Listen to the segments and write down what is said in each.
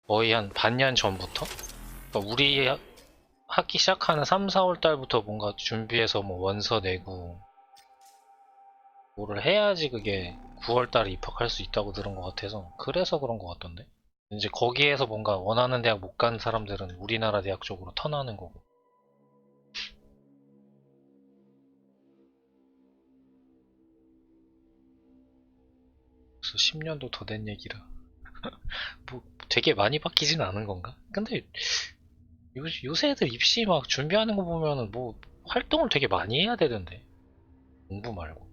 거의 한 반년 전부터? 그러니까 우리 학기 시작하는 3, 4월 달부터 뭔가 준비해서 뭐 원서 내고 뭐를 해야지 그게 9월 달에 입학할 수 있다고 들은 것 같아서 그래서 그런 것 같던데. 이제 거기에서 뭔가 원하는 대학 못 간 사람들은 우리나라 대학 쪽으로 턴하는 거고. 그래서 10년도 더 된 얘기라. 뭐 되게 많이 바뀌진 않은 건가? 근데 요새 애들 입시 막 준비하는 거 보면은 뭐 활동을 되게 많이 해야 되던데. 공부 말고.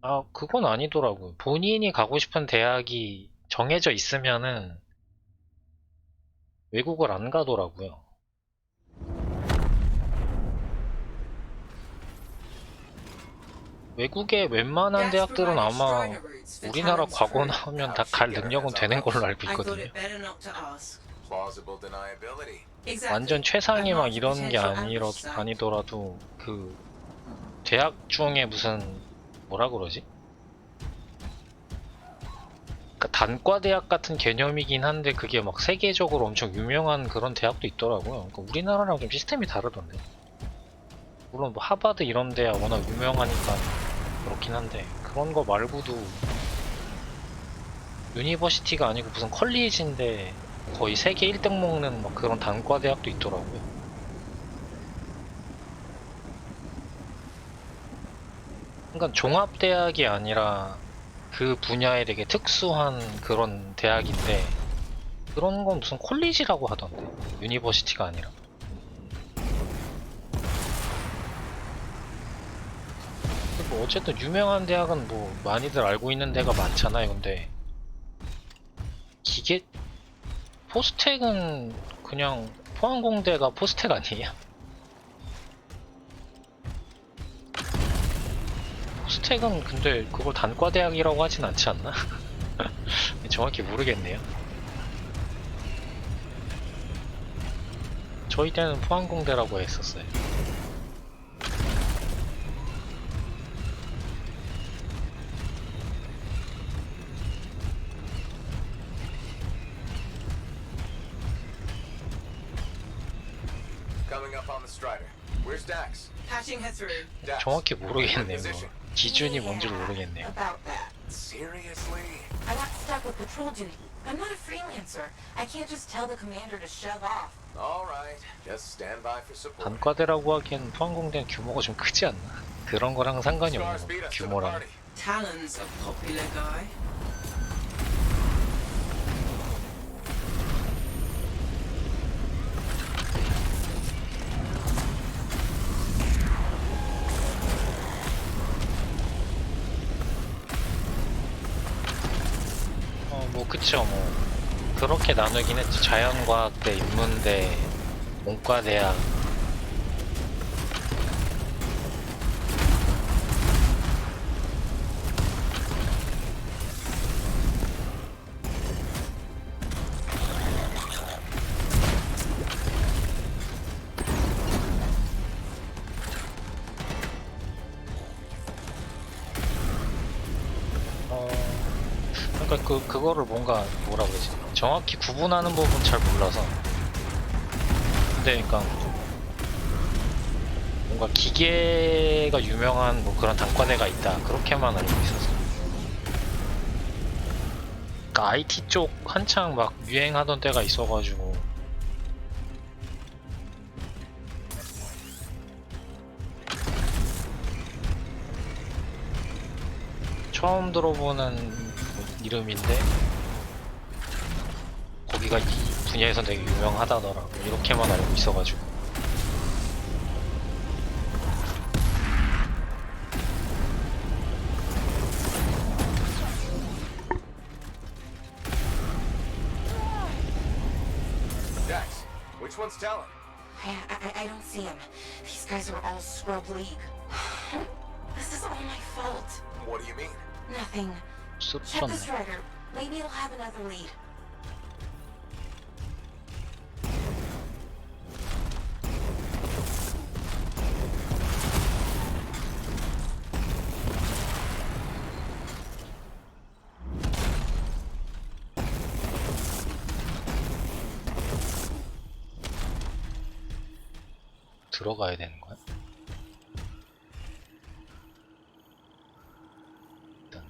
아, 그건 아니더라고요. 본인이 가고 싶은 대학이 정해져 있으면은 외국을 안 가더라고요. 외국의 웬만한 Gas 대학들은 provided 아마 strider routes for 우리나라 Talon's 과거 crew. 나오면 다 How'd she 갈 get 능력은 hands on 되는 걸로 those? 알고 I thought 있거든요. it better not to ask. Plausible deniability. 완전 Exactly. But 최상위 막 not for 이런 게 potential ambush site. 아니더라도 그 대학 중에 무슨 뭐라 그러지? 그러니까 단과 대학 같은 개념이긴 한데 그게 막 세계적으로 엄청 유명한 그런 대학도 있더라고요. 그러니까 우리나라랑 좀 시스템이 다르던데. 물론 뭐 하버드 이런 데야 워낙 유명하니까 그렇긴 한데 그런 거 말고도 유니버시티가 아니고 무슨 컬리지인데 거의 세계 1등 먹는 막 그런 단과 대학도 있더라고요. 그러니까 종합대학이 아니라 그 분야에 되게 특수한 그런 대학인데 그런 건 무슨 콜리지라고 하던데 유니버시티가 아니라. 뭐 어쨌든 유명한 대학은 뭐 많이들 알고 있는 데가 많잖아요. 근데 기계 포스텍은 그냥 포항공대가 포스텍 아니에요? 포스텍은 근데 그걸 단과대학이라고 하진 않지 않나? 정확히 모르겠네요. 저희 때는 포항공대라고 했었어요. Coming up on the Strider. Where's Dax? Patching her through. Dax. 정확히 모르겠네요. Position. 기준이 뭔지를 모르겠네요. About that. Seriously? I got stuck with patrol duty. I'm not a freelancer. I can't just tell the commander to shove off. All right. Just stand by for support. 단과대라고 하기엔 포항공대는 규모가 좀 크지 않나? 그런 거랑 상관이 Scars 없는 beat 거 us to the 규모랑. party. Talon's a popular guy. 뭐 그쵸 뭐 그렇게 나누긴 했지. 자연과학대, 인문대, 문과대학. 그러니까 그거를 뭔가 뭐라 그러지? 정확히 구분하는 부분 잘 몰라서. 근데 그러니까 뭔가 기계가 유명한 뭐 그런 단과대가 있다 그렇게만 알고 있어서. 그러니까 IT 쪽 한창 막 유행하던 때가 있어가지고. 처음 들어보는 이름인데 거기가 이 분야에선 되게 유명하다더라고. 이렇게만 알고 있어가지고. Dax, which one's Talon? I don't see him. These guys are all scrub league. This is all my fault. What do you mean? Nothing. Check the 씁쓸네. strider. Maybe it'll have another lead. 들어가야 되는 거야? 일단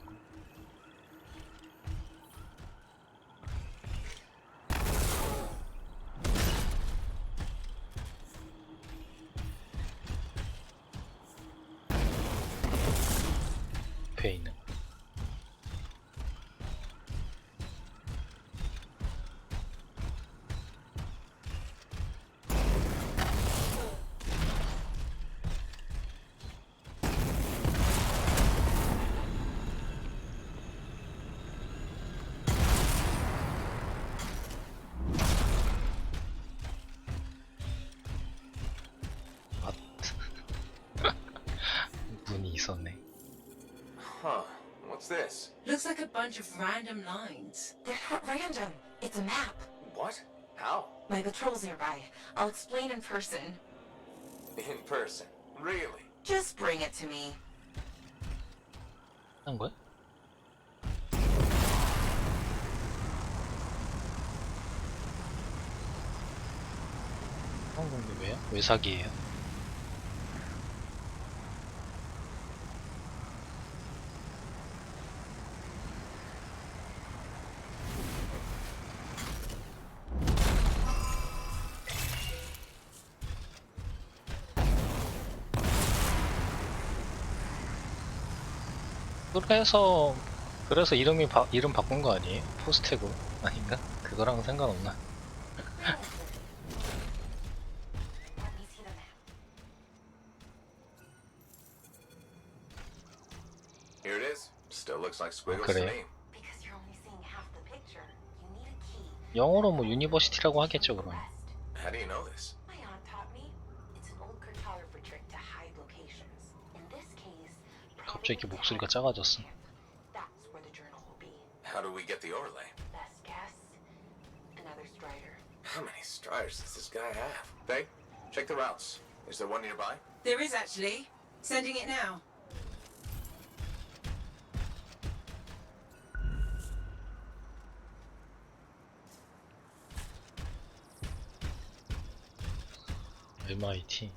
옆에 있는 거. 문이 있었네. Huh. What's this? Looks like a bunch of random lines. They're not random. It's a map. What? How? My patrol's nearby. I'll explain in person. In person. Really? Just bring it to me. 한 거야? 근데 왜요? 왜 사기예요? 그래서 이름 바꾼 거 아니에요? 포스테고 아닌가? 그거랑 상관없나? Let me see the map. Here it is. Still looks like Squiggles 그래요? name. Because you're only seeing half the picture. You need a key. 영어로 뭐 유니버시티라고 하겠죠 그럼. West. How do you know this? My aunt taught me. It's an old cartographer trick to hide locations. In this case, 갑자기 이렇게 probably 목소리가 the 작아졌어. That's where the journal will be. How do we get the overlay? Best guess, another strider. How many striders does this guy have? They? Check the routes. Is there one nearby? There is actually. Sending it now. MIT.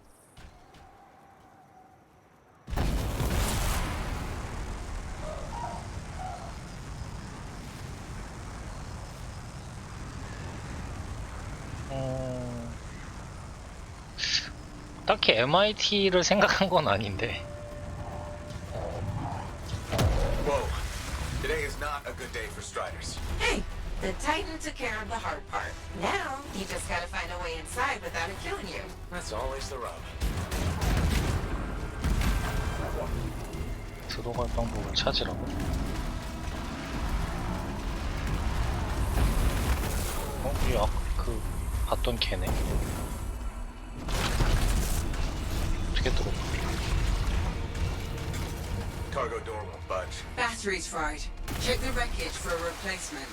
딱히 MIT를 생각한 건 아닌데. Whoa. Today is not a good day for striders. Hey, the Titan took care of the hard part. Now, you just gotta find a way inside without it killing you. That's always the rub. 들어갈 방법을 찾으라고. 이 아까 그 봤던 걔네. 어떻게 들어가? Cargo door won't budge. Batteries fried. Check the wreckage for a replacement.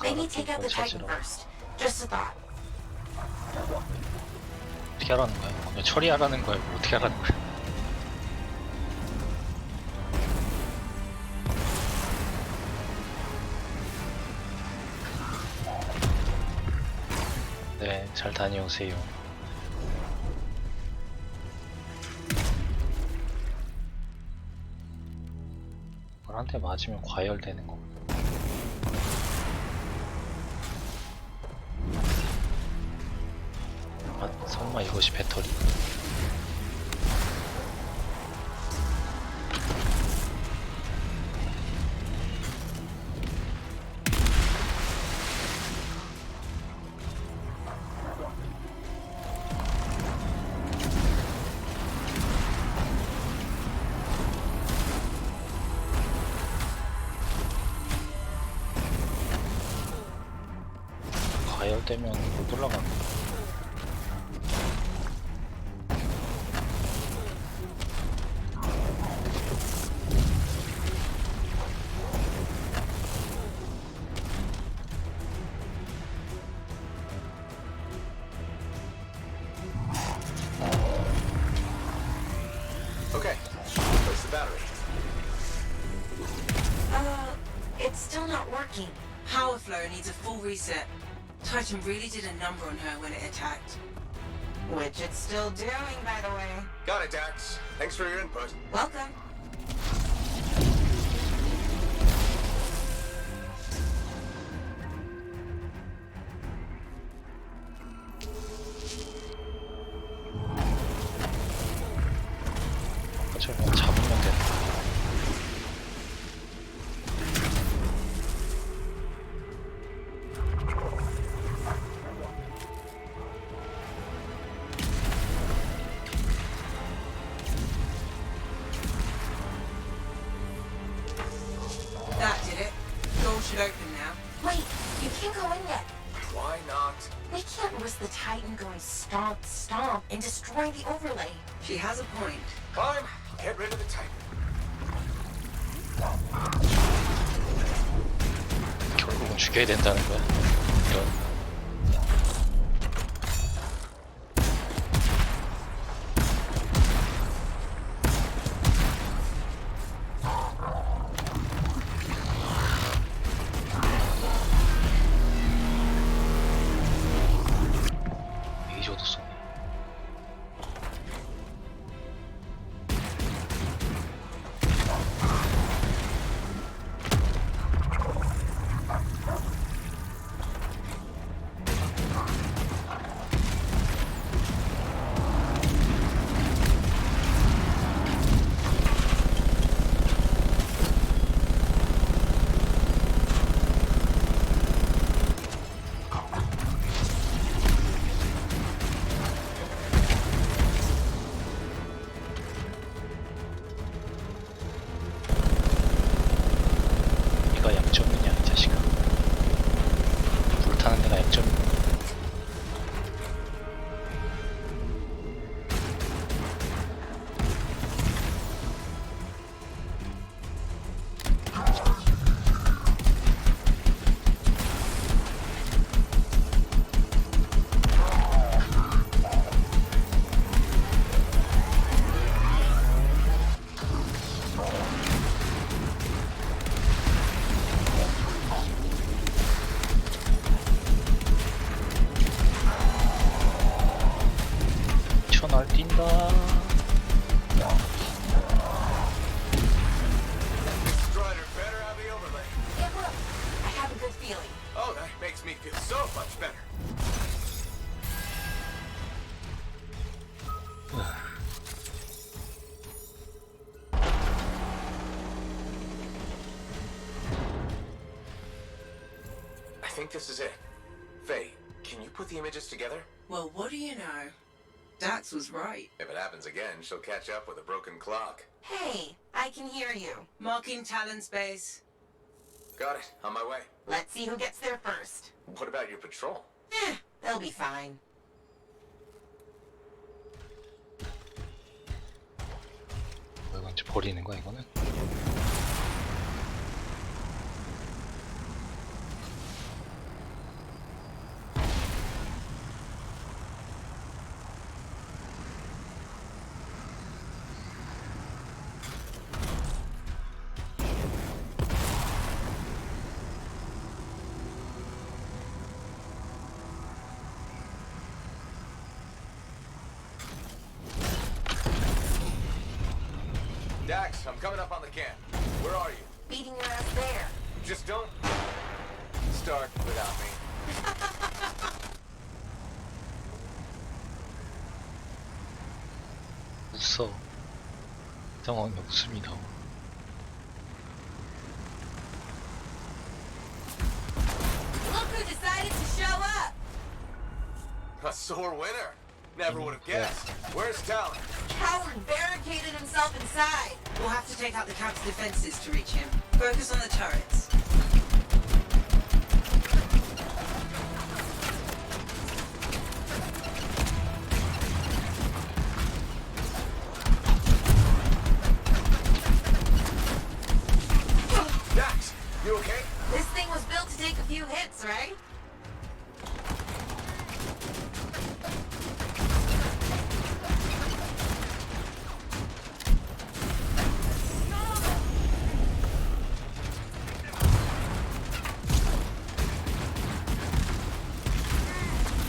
Maybe take out the Titan 찾으라고. first. Just a thought. 어떻게 하라는 거야? 그냥 처리하라는 거야? 뭐 어떻게 하라는 거야? 네, 잘 다녀오세요. 한 대 맞으면 과열되는 거. 아, 설마 이것이 배터리? 과열되면 못 올라가는 거야. Okay. Where's the battery? It's still not working. Power flow needs a full reset. Titan really did a number on her when it attacked. Which it's still doing, by the way. Got it, Dax. Thanks for your input. Welcome. 저걸 잡으면 돼. That did it. Door should open now. Wait, you can't go in yet. Why not? We can't risk the Titan going stomp, stomp, and destroying the overlay. She has a point. Climb. Get rid of the Titan. 결국은 죽여야 된다는 거야. 이런. 레이저도 쏘네. 네가 약점이냐 이 자식아. 불타는 데가 약점이야. 날뛴다. Strider better have the overlay. It will. I have a good feeling. Oh, that makes me feel so much better. I think this is it. Faye, can you put the images together? Well, what do you know? Dax was right. If it happens again, she'll catch up with a broken clock. Hey, I can hear you. Marking Talon's base. Got it. On my way. Let's see who gets there first. What about your patrol? They'll be fine. 뭐 이건 이제 버리는 거야 이거는? Dax, I'm coming up on the camp. Where are you? Beating your ass there. Just don't start without me. 웃어. 상황에 웃음이 나와. Look who decided to show up! A sore winner. Never would have guessed. Where's Talon? Coward barricaded himself inside. We'll have to take out the counter defenses to reach him. Focus on the turrets. Dax, you okay? This thing was built to take a few hits, right?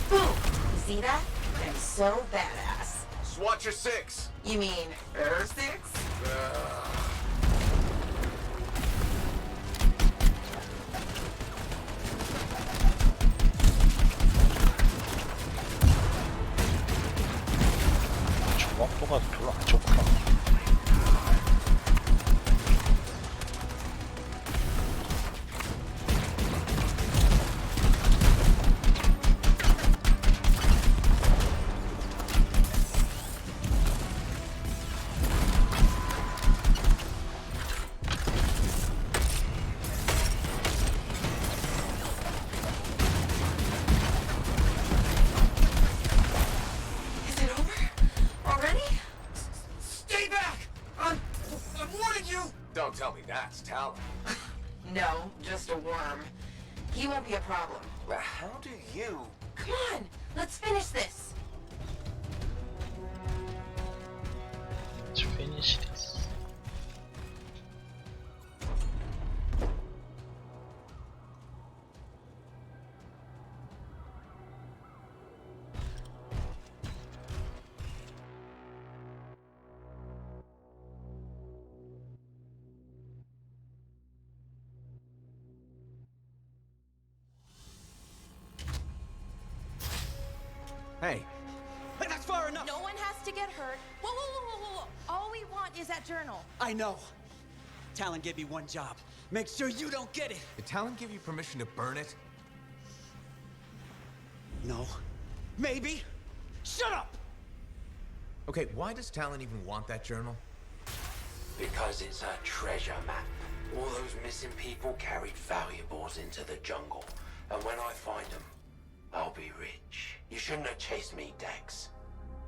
Boom! You see that? Them so badass. SWAT your six. You mean Air 6? 정확도가 별로 안 좋구나. Is it over? Already? Stay back! I'm warning you! Don't tell me that's Talon. No, just a worm. He won't be a problem. But how do you... Come on, let's finish this. Let's finish this. Hey, That's far enough! No one has to get hurt. Whoa, whoa, whoa, whoa, whoa, whoa. All we want is that journal. I know. Talon gave me one job. Make sure you don't get it. did Talon give you permission to burn it? No. Maybe. Shut up! Okay, why does Talon even want that journal? Because it's a treasure map. All those missing people carried valuables into the jungle. And when I find them, I'll be rich. You shouldn't have chased me, Dex.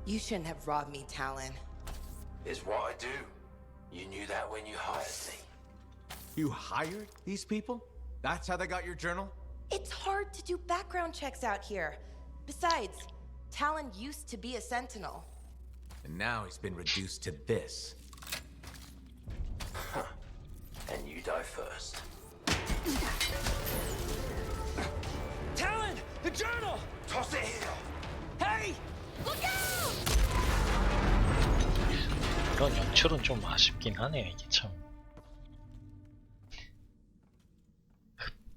You shouldn't have robbed me, Talon. It's what I do. You knew that when you hired me. You hired these people? That's how they got your journal? It's hard to do background checks out here. Besides, Talon used to be a sentinel. And now he's been reduced to this. And you die first. Talon! The journal! Toss it here! Hey! Look out! 이런 연출은 좀 아쉽긴 하네요. 이게 참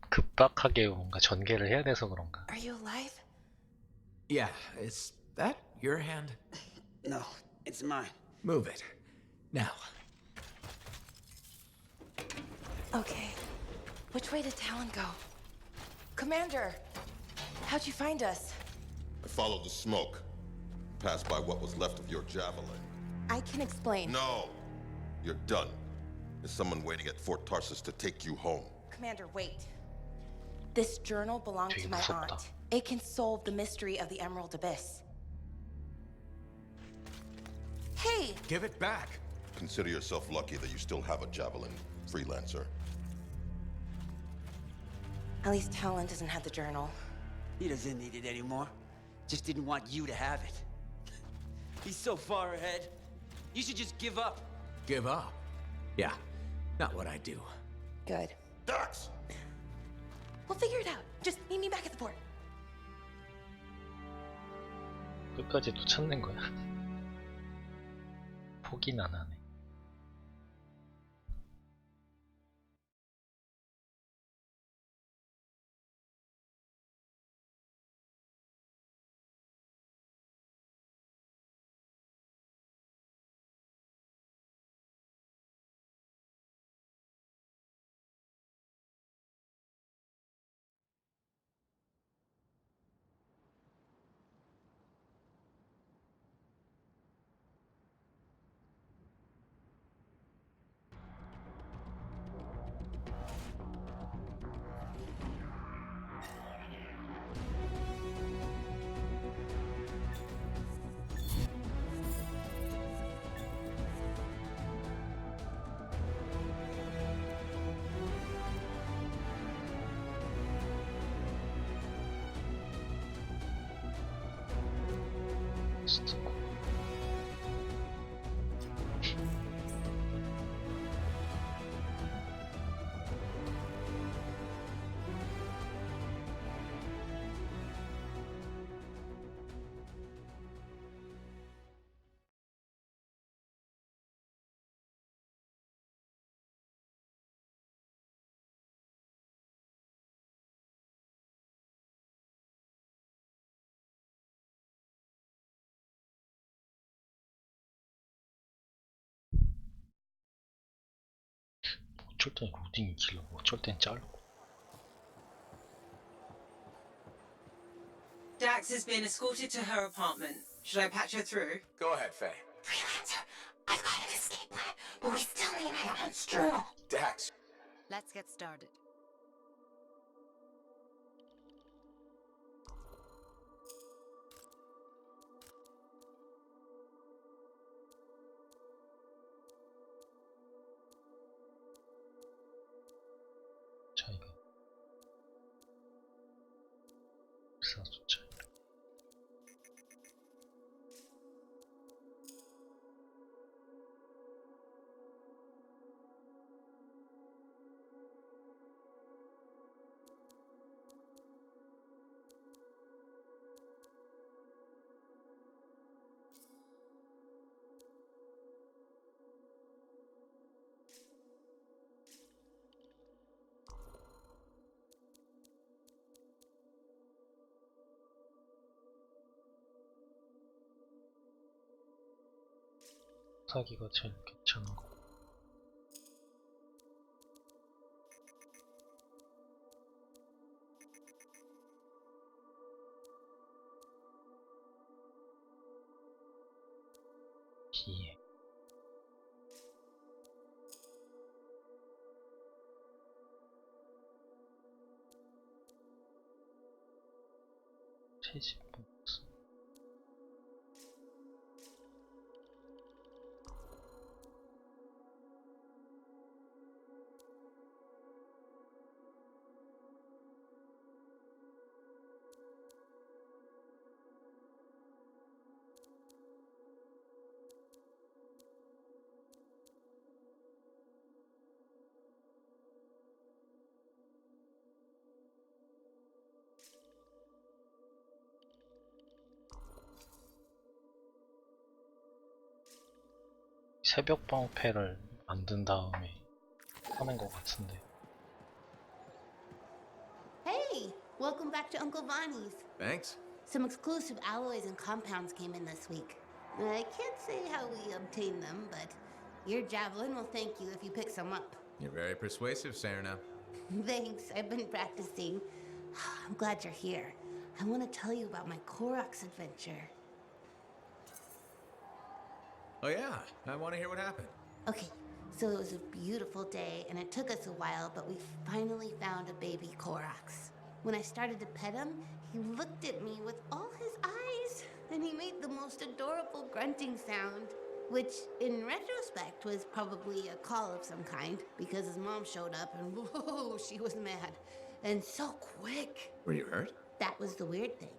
급박하게 뭔가 전개를 해야 돼서 그런가. Are you alive? Yeah, is that your hand? No, it's mine. Move it. Now. Okay. Which way did Talon go? Commander, how'd you find us? I followed the smoke. Passed by what was left of your javelin. I can explain. No! You're done. There's someone waiting at Fort Tarsus to take you home. Commander, wait. This journal belonged 되게 to my 무섭다. aunt. It can solve the mystery of the Emerald Abyss. Hey! Give it back. Consider yourself lucky that you still have a javelin, freelancer. At least Talon doesn't have the journal. He doesn't need it anymore. Just didn't want you to have it. He's so far ahead. You should just give up. Give up? Yeah, not what I do. Good. Dax! We'll figure it out. Just meet me back at the port. 끝까지 또 찾는 거야. 포기는 안 하네. 쓰고. 어쩔 땐 로딩이 길고 어쩔 땐 짧고. Dax has been escorted to her apartment. Should I patch her through? Go ahead, Faye. Freelancer, I've got an escape plan, but we still need an eye on Strudel. Dax. Let's get started. 자, 이거 사주차. 사기가 제일 괜찮은 거. 비행. 채집 보너스. 새벽 방패를 만든 다음에 하는 것 같은데. Hey, welcome back to Uncle Bonnie's. Thanks. Some exclusive alloys and compounds came in this week. I can't say how we obtained them, but your javelin will thank you if you pick some up. You're very persuasive, Serena. Thanks, I've been practicing. I'm glad you're here. I want to tell you about my Koroks adventure. Oh yeah, I want to hear what happened. Okay, so it was a beautiful day, and it took us a while, but we finally found a baby Koroks. When I started to pet him, he looked at me with all his eyes, and he made the most adorable grunting sound, which, in retrospect, was probably a call of some kind, because his mom showed up, and whoa, she was mad. And so quick. Were you hurt? That was the weird thing.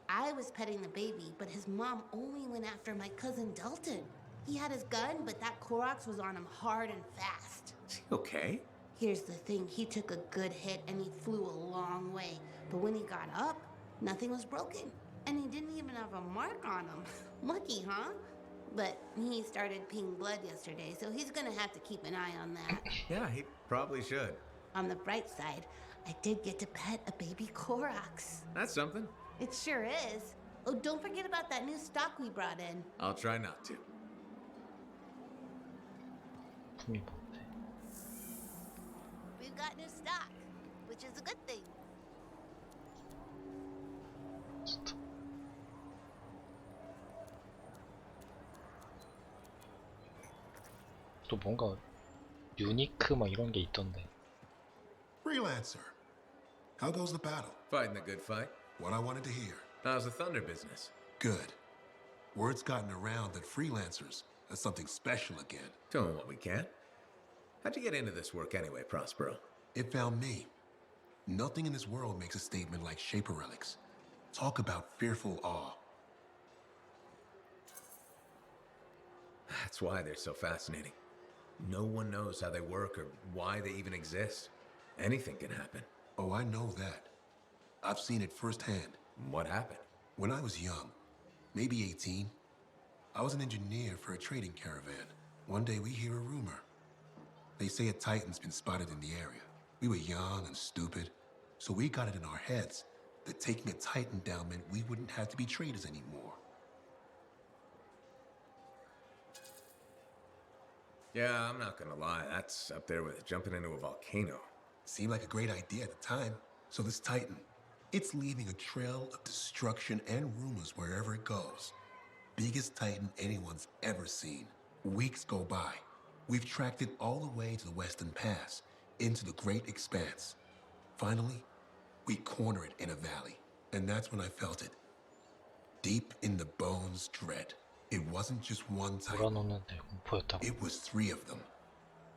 I was petting the baby, but his mom only went after my cousin Dalton. He had his gun, but that Koroks was on him hard and fast. Okay. Here's the thing, he took a good hit and he flew a long way. But when he got up, nothing was broken. And he didn't even have a mark on him. Lucky, huh? But he started peeing blood yesterday, so he's gonna have to keep an eye on that. Yeah, he probably should. On the bright side, I did get to pet a baby Koroks. That's something. It sure is. Oh, don't forget about that new stock we brought in. I'll try not to. 품이 뭔데? We've got new stock, which is a good thing. 진짜. 또 뭔가 유니크 막 이런 게 있던데. Freelancer. How goes the battle? Fighting the good fight. What I wanted to hear. How's the Thunder business? Good. Word's gotten around that freelancers are something special again. Tell me what we can. How'd you get into this work anyway, Prospero? It found me. Nothing in this world makes a statement like Shaper relics. Talk about fearful awe. That's why they're so fascinating. No one knows how they work or why they even exist. Anything can happen. Oh, I know that. I've seen it firsthand. What happened? When I was young, maybe 18, I was an engineer for a trading caravan. One day we hear a rumor. They say a Titan's been spotted in the area. We were young and stupid, so we got it in our heads that taking a Titan down meant we wouldn't have to be traders anymore. Yeah, I'm not gonna lie. That's up there with jumping into a volcano. Seemed like a great idea at the time. So this Titan, it's leaving a trail of destruction and rumors wherever it goes. Biggest Titan anyone's ever seen. Weeks go by. We've tracked it all the way to the Western Pass, into the Great Expanse. Finally, we corner it in a valley. And that's when I felt it. Deep in the bones dread. It wasn't just one Titan. 몰아놓는데 공포였다고. It was 3 of them,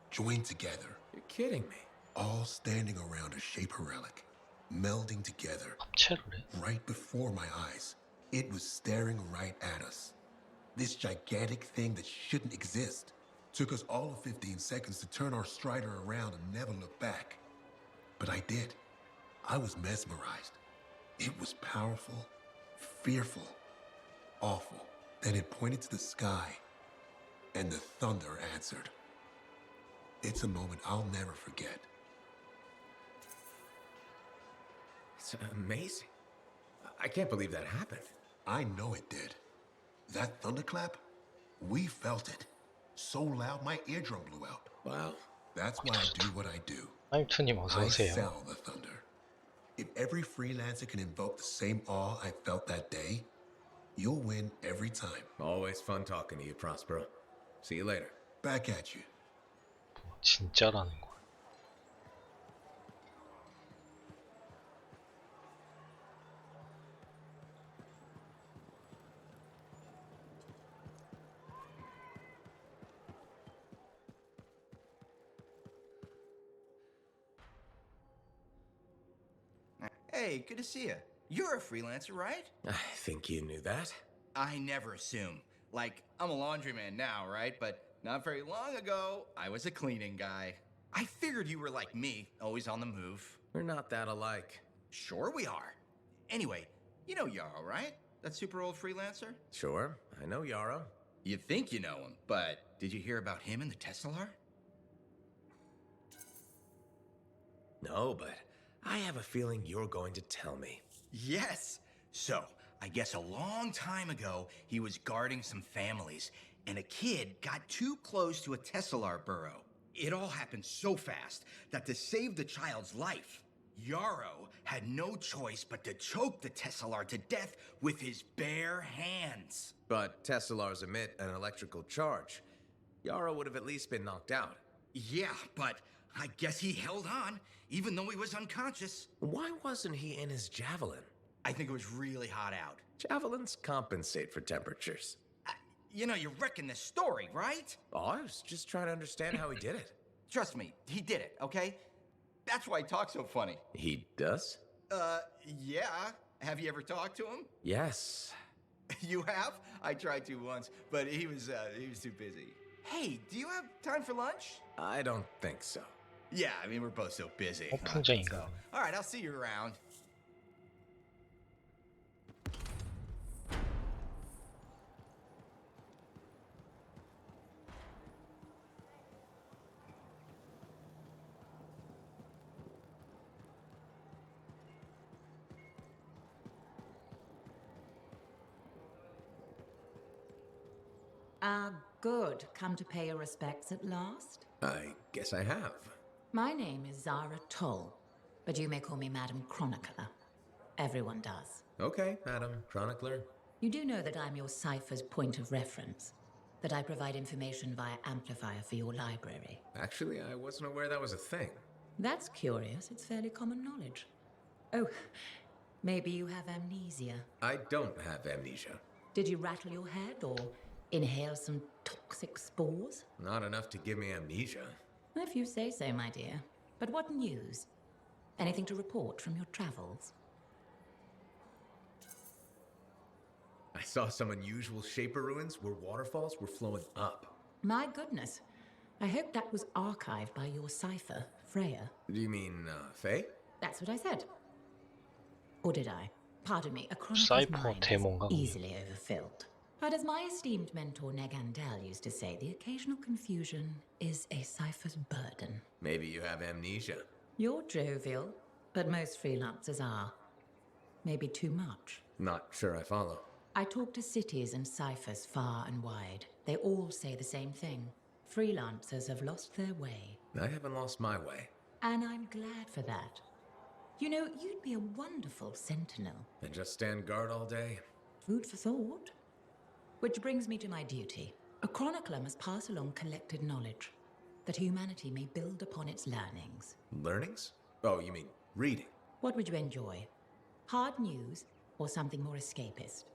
joined together, You're kidding me. all standing around a Shaper relic, melding together 합체를 해? right before my eyes. It was staring right at us. This gigantic thing that shouldn't exist. Took us all of 15 seconds to turn our Strider around and never look back. But I did. I was mesmerized. It was powerful, fearful, awful. Then it pointed to the sky, and the thunder answered. It's a moment I'll never forget. It's amazing. I can't believe that happened. I know it did. That thunderclap, we felt it. So loud my eardrum blew out. Wow. That's why I do what I do. 하임투님 어서 I 오세요. sell the thunder. If every freelancer can invoke the same awe I felt that day, you'll win every time. Always fun talking to you, Prospero. See you later. Back at you. 진짜라는 거야. Hey, good to see you. You're a freelancer, right? I think you knew that. I never assume. Like, I'm a laundryman now, right? But not very long ago, I was a cleaning guy. I figured you were like me, always on the move. We're not that alike. Sure we are. Anyway, you know Yarrow, right? That super old freelancer? Sure, I know Yarrow. You think you know him, but did you hear about him and the Teslar? No, but I have a feeling you're going to tell me. Yes. So, I guess a long time ago, he was guarding some families, and a kid got too close to a Teslar burrow. It all happened so fast that to save the child's life, Yarrow had no choice but to choke the Teslar to death with his bare hands. But Teslars emit an electrical charge. Yarrow would have at least been knocked out. Yeah, but I guess he held on, even though he was unconscious. Why wasn't he in his javelin? I think it was really hot out. Javelins compensate for temperatures. You know, you're wrecking this story, right? Oh, I was just trying to understand how he did it. Trust me, he did it, okay? That's why he talks so funny. He does? Yeah. Have you ever talked to him? Yes. You have? I tried to once, but he was too busy. Hey, do you have time for lunch? I don't think so. Yeah, I mean, we're both so busy. 폭풍쟁이가. All right, I'll see you around. Ah, good. Come to pay your respects at last? I guess I have. My name is Zara Toll, but you may call me Madam Chronicler. Everyone does. Okay, Madam Chronicler. You do know that I'm your cipher's point of reference, that I provide information via amplifier for your library. Actually, I wasn't aware that was a thing. That's curious. It's fairly common knowledge. Oh, maybe you have amnesia. I don't have amnesia. Did you rattle your head or inhale some toxic spores? Not enough to give me amnesia. If you say so, my dear. But what news? Anything to report from your travels? I saw some unusual Shaper ruins where waterfalls were flowing up. My goodness. I hope that was archived by your cipher, Freya. Do you mean, Faye? That's what I said. Or did I? Pardon me, a chronicle's 사이퍼 mind is 데몬가? easily overfilled. But as my esteemed mentor Negandel used to say, the occasional confusion is a cipher's burden. Maybe you have amnesia. You're jovial, but most freelancers are. Maybe too much. Not sure I follow. I talk to cities and ciphers far and wide. They all say the same thing. Freelancers have lost their way. I haven't lost my way. And I'm glad for that. You know, you'd be a wonderful sentinel. And just stand guard all day? Food for thought. Which brings me to my duty. A chronicler must pass along collected knowledge, that humanity may build upon its learnings. Learnings? Oh, you mean reading? What would you enjoy? Hard news or something more escapist?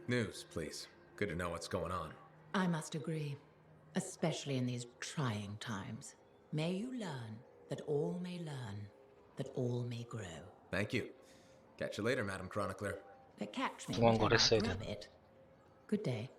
News, please. Good to know what's going on. I must agree, especially in these trying times. May you learn that all may learn, that all may grow. Thank you. Catch you later, Madam Chronicler. But catch me 중간 if I 거랬어야 grab 되네. it. Good day.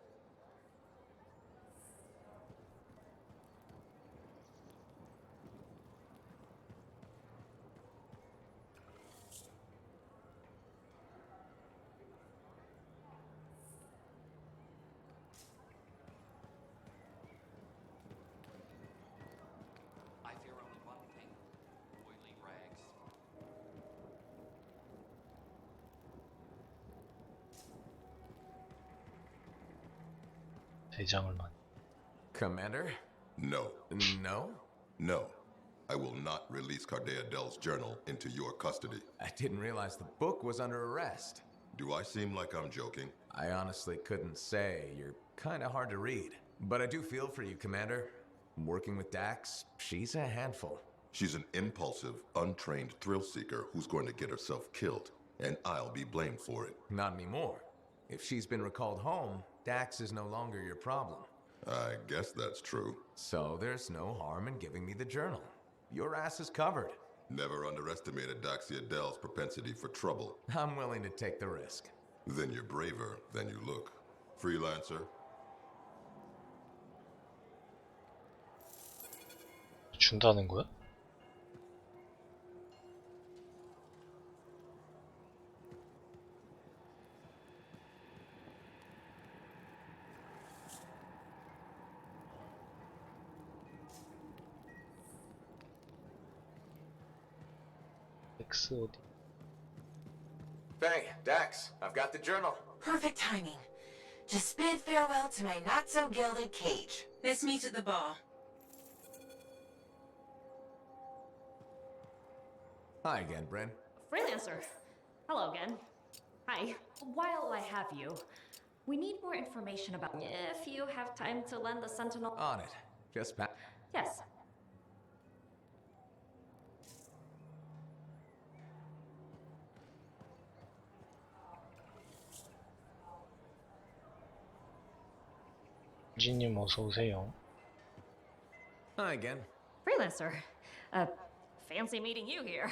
I fear only one thing. Oily rags. 대장을 만. Commander? No. No? No. I will not release Cardea Dell's journal into your custody. I didn't realize the book was under arrest. Do I seem like I'm joking? I honestly couldn't say. You're kind of hard to read. But I do feel for you, Commander. Working with Dax, she's a handful. She's an impulsive, untrained thrill seeker who's going to get herself killed, and I'll be blamed for it. Not anymore. If she's been recalled home, Dax is no longer your problem. I guess that's true. So there's no harm in giving me the journal. Your ass is covered. Never underestimated Daxia Dell's propensity for trouble. I'm willing to take the risk. Then you're braver than you look. Freelancer? 준다는 거야? X 어디? Hey, Dax, I've got the journal. Perfect timing. Just bid farewell to my not-so-gilded cage. Let's meet at the bar. Hi again, Bryn. Freelancer. Hello again. Hi. While I have you, we need more information about if you have time to lend the Sentinel. On it. Just back. Yes. 지님 어서 오세요. Hi again. Freelancer. Fancy meeting you here.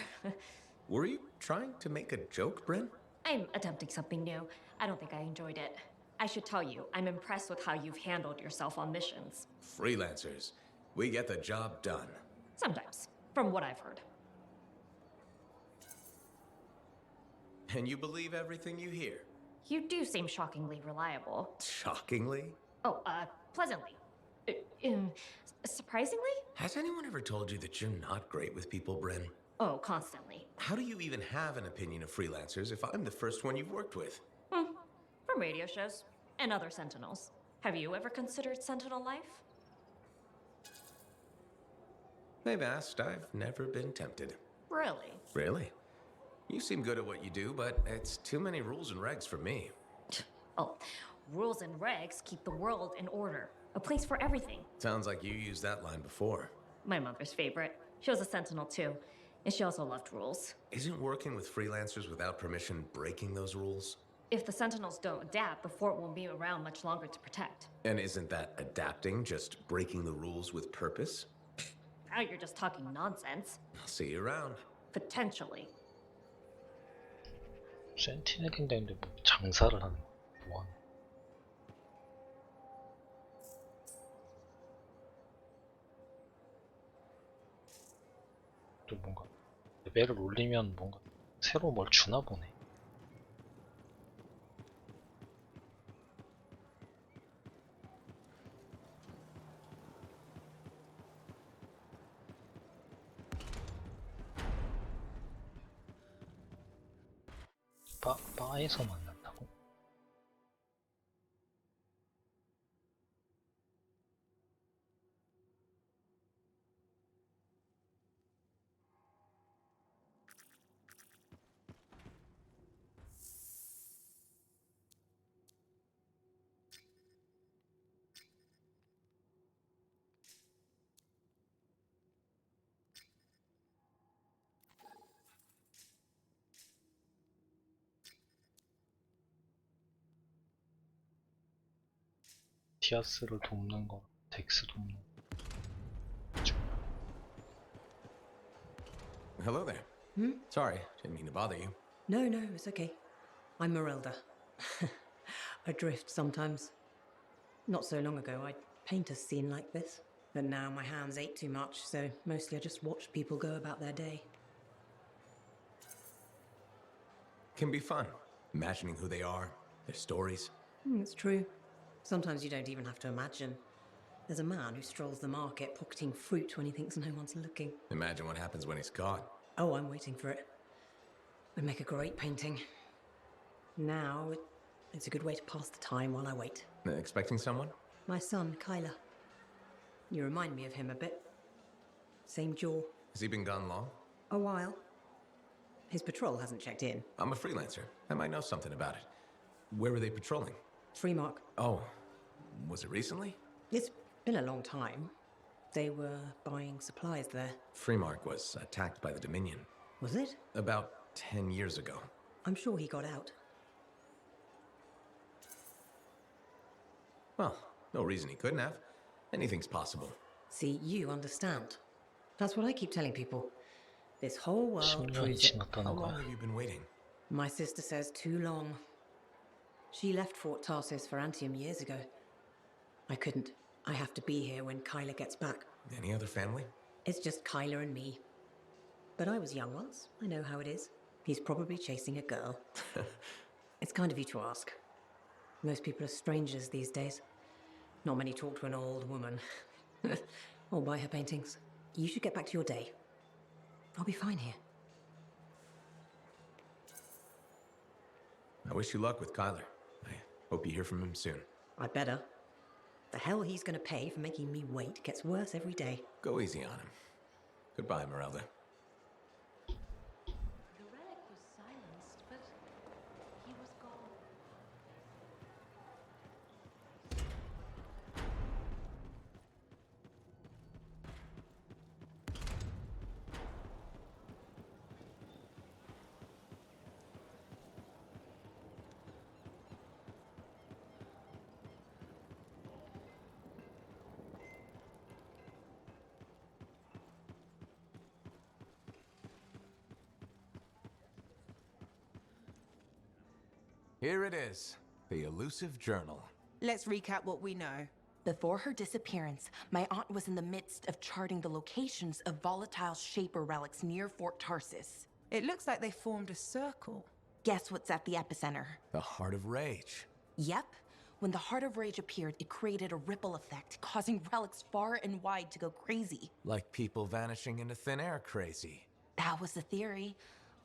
Were you trying to make a joke, Bryn? I'm attempting something new. I don't think I enjoyed it. I should tell you, I'm impressed with how you've handled yourself on missions. Freelancers. We get the job done. Sometimes, from what I've heard. And you believe everything you hear? You do seem shockingly reliable. Shockingly? Oh, pleasantly. Surprisingly? Has anyone ever told you that you're not great with people, Bryn? Oh, constantly. How do you even have an opinion of freelancers if I'm the first one you've worked with? From radio shows and other Sentinels. Have you ever considered Sentinel life? They've asked. I've never been tempted. Really? Really? You seem good at what you do, but it's too many rules and regs for me. Oh, rules and regs keep the world in order. A place for everything. Sounds like you used that line before. My mother's favorite. She was a Sentinel too, and she also loved rules. Isn't working with freelancers without permission breaking those rules? If the Sentinels don't adapt, the fort won't be around much longer to protect. And isn't that adapting just breaking the rules with purpose? Now you're just talking nonsense. I'll see you around. Potentially. 센티넬 킹덤인데 뭐 장사를 하는 거 뭐 하는 또 뭔가 레벨을 올리면 뭔가 새로 뭘 주나 보네. 바에서 만난다고? 마티아스를 돕는 거, 덱스 돕는 거. Hello there. Sorry, didn't mean to bother you. No, no, it's okay. I'm Merelda. I drift sometimes. Not so long ago, I'd paint a scene like this. But now my hands ache too much, so mostly I just watch people go about their day. Can be fun. Imagining who they are, their stories. It's true. Sometimes you don't even have to imagine. There's a man who strolls the market pocketing fruit when he thinks no one's looking. Imagine what happens when he's caught. Oh, I'm waiting for it. Would make a great painting. Now, it's a good way to pass the time while I wait. Expecting someone? My son, Kyler. You remind me of him a bit. Same jaw. Has he been gone long? A while. His patrol hasn't checked in. I'm a freelancer. I might know something about it. Where were they patrolling? Freemark. Oh, was it recently? It's been a long time. They were buying supplies there. Freemark was attacked by the Dominion. Was it? About 10 years ago. I'm sure he got out. Well, no reason he couldn't have. Anything's possible. See, you understand. That's what I keep telling people. This whole world 10년이 proves it. How 지났다는 long 거야. have you been waiting? My sister says too long. She left Fort Tarsis for Antium years ago. I couldn't. I have to be here when Kyler gets back. Any other family? It's just Kyler and me. But I was young once. I know how it is. He's probably chasing a girl. It's kind of you to ask. Most people are strangers these days. Not many talk to an old woman. Or buy her paintings. You should get back to your day. I'll be fine here. I wish you luck with Kyler. I hope you hear from him soon. I'd better. The hell he's gonna pay for making me wait gets worse every day. Go easy on him. Goodbye, Merelda. The relic was silenced, but he was gone. Here it is, the elusive journal. Let's recap what we know. Before her disappearance, my aunt was in the midst of charting the locations of volatile Shaper relics near Fort Tarsis. It looks like they formed a circle. Guess what's at the epicenter? The Heart of Rage. Yep. When the Heart of Rage appeared, it created a ripple effect, causing relics far and wide to go crazy. Like people vanishing into thin air crazy. That was the theory.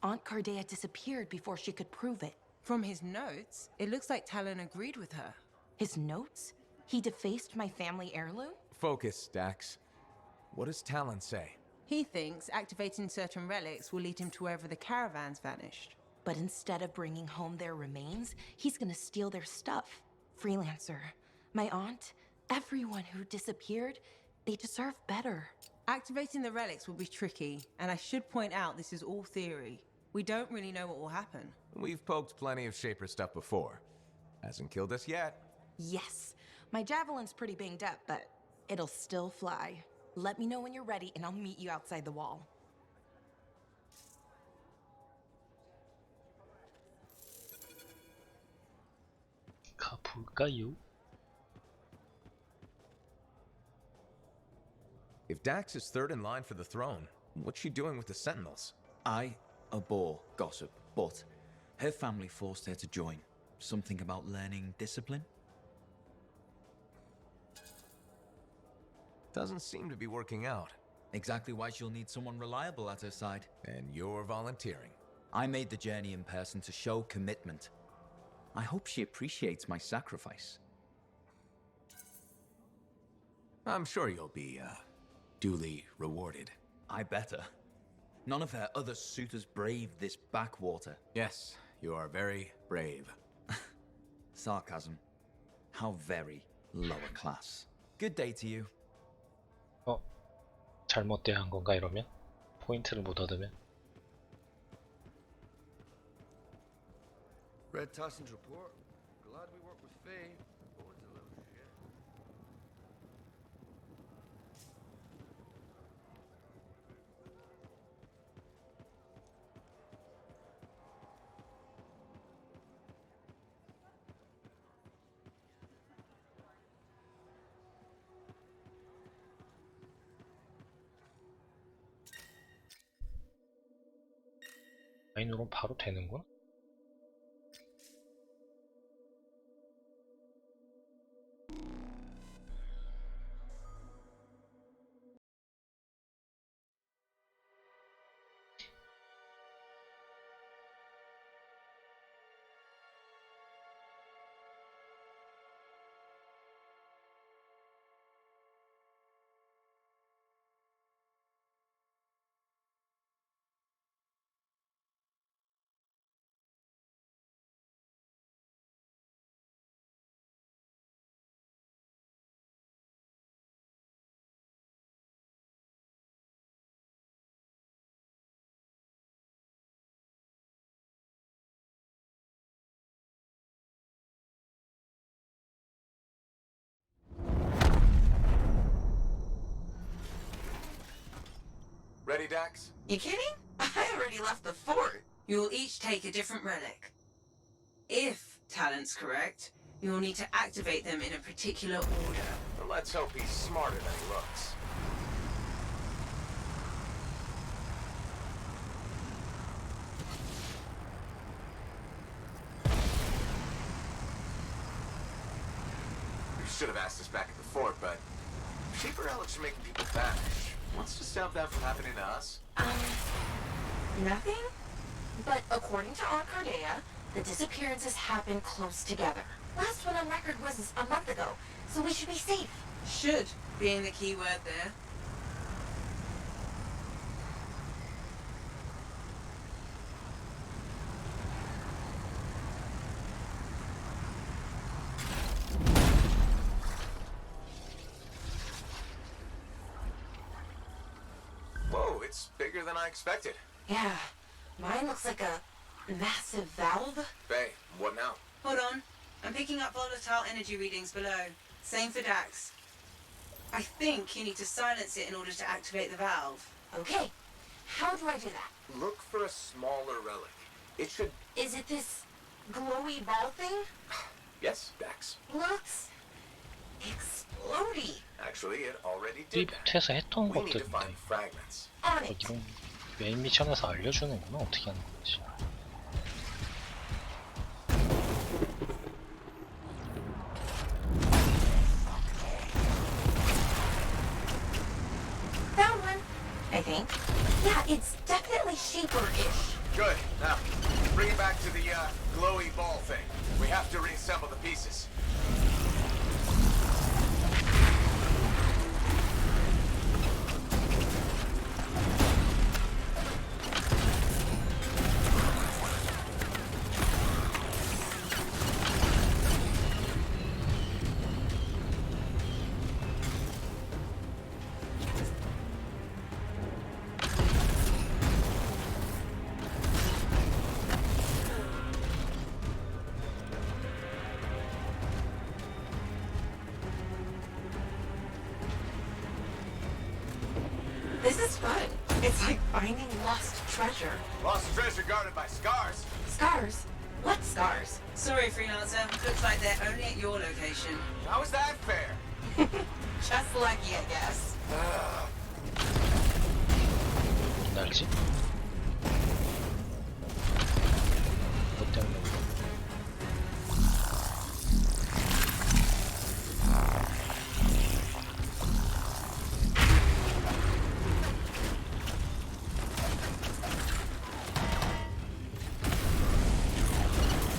Aunt Cardea disappeared before she could prove it. From his notes, it looks like Talon agreed with her. His notes? He defaced my family heirloom? Focus, Dax. What does Talon say? He thinks activating certain relics will lead him to wherever the caravans vanished. But instead of bringing home their remains, he's gonna steal their stuff. Freelancer, my aunt, everyone who disappeared, they deserve better. Activating the relics will be tricky, and I should point out this is all theory. We don't really know what will happen. We've poked plenty of Shaper stuff before. Hasn't killed us yet. Yes, my javelin's pretty banged up, but it'll still fly. Let me know when you're ready, and I'll meet you outside the wall. 가볼까요? If Dax is third in line for the throne, what's she doing with the Sentinels? I abhor gossip, but her family forced her to join. Something about learning discipline? Doesn't seem to be working out. Exactly why she'll need someone reliable at her side. And you're volunteering. I made the journey in person to show commitment. I hope she appreciates my sacrifice. I'm sure you'll be, duly rewarded. I better. None of her other suitors braved this backwater. Yes, you are very brave. Sarcasm. How very lower class. Good day to you. 잘못 대한 건가 이러면? 포인트를 못 얻으면? Red Tosson's report. Glad we worked with Faye. Boyd's a little shit. 마인으로 바로 되는구나. Ready, Dax? You kidding? I already left the fort. You'll each take a different relic. If Talent's correct, you'll need to activate them in a particular order. Well, let's hope he's smarter than he looks. You should have asked us back at the fort, but cheaper relics are making people vanish. What's to stop that from happening to us? Nothing? But according to Arcardea, the disappearances happen close together. Last one on record was a month ago, so we should be safe. Should being the key word there. Whoa, it's bigger than I expected. Yeah, mine looks like a massive valve. Faye, what now? Hold on. I'm picking up volatile energy readings below. Same for Dax. I think you need to silence it in order to activate the valve. Okay, how do I do that? Look for a smaller relic. It should... Is it this glowy ball thing? Yes, Dax. Looks explodey. Actually, it already did that. 리부트에서 했던 We need to 것들인데 find fragments. 이런 메인 미션에서 알려주는구나. 어떻게 하는 건지. Found one, I think. Yeah, it's definitely shaper-ish. Good. Now, bring it back to the glowy ball thing. We have to reassemble the pieces. This is fun. It's like finding lost treasure. Lost treasure guarded by scars. Scars? What scars? Sorry, Freelancer. Looks like they're only at your location. How is that fair? Just lucky, I guess. 날지? 뭐 때문에?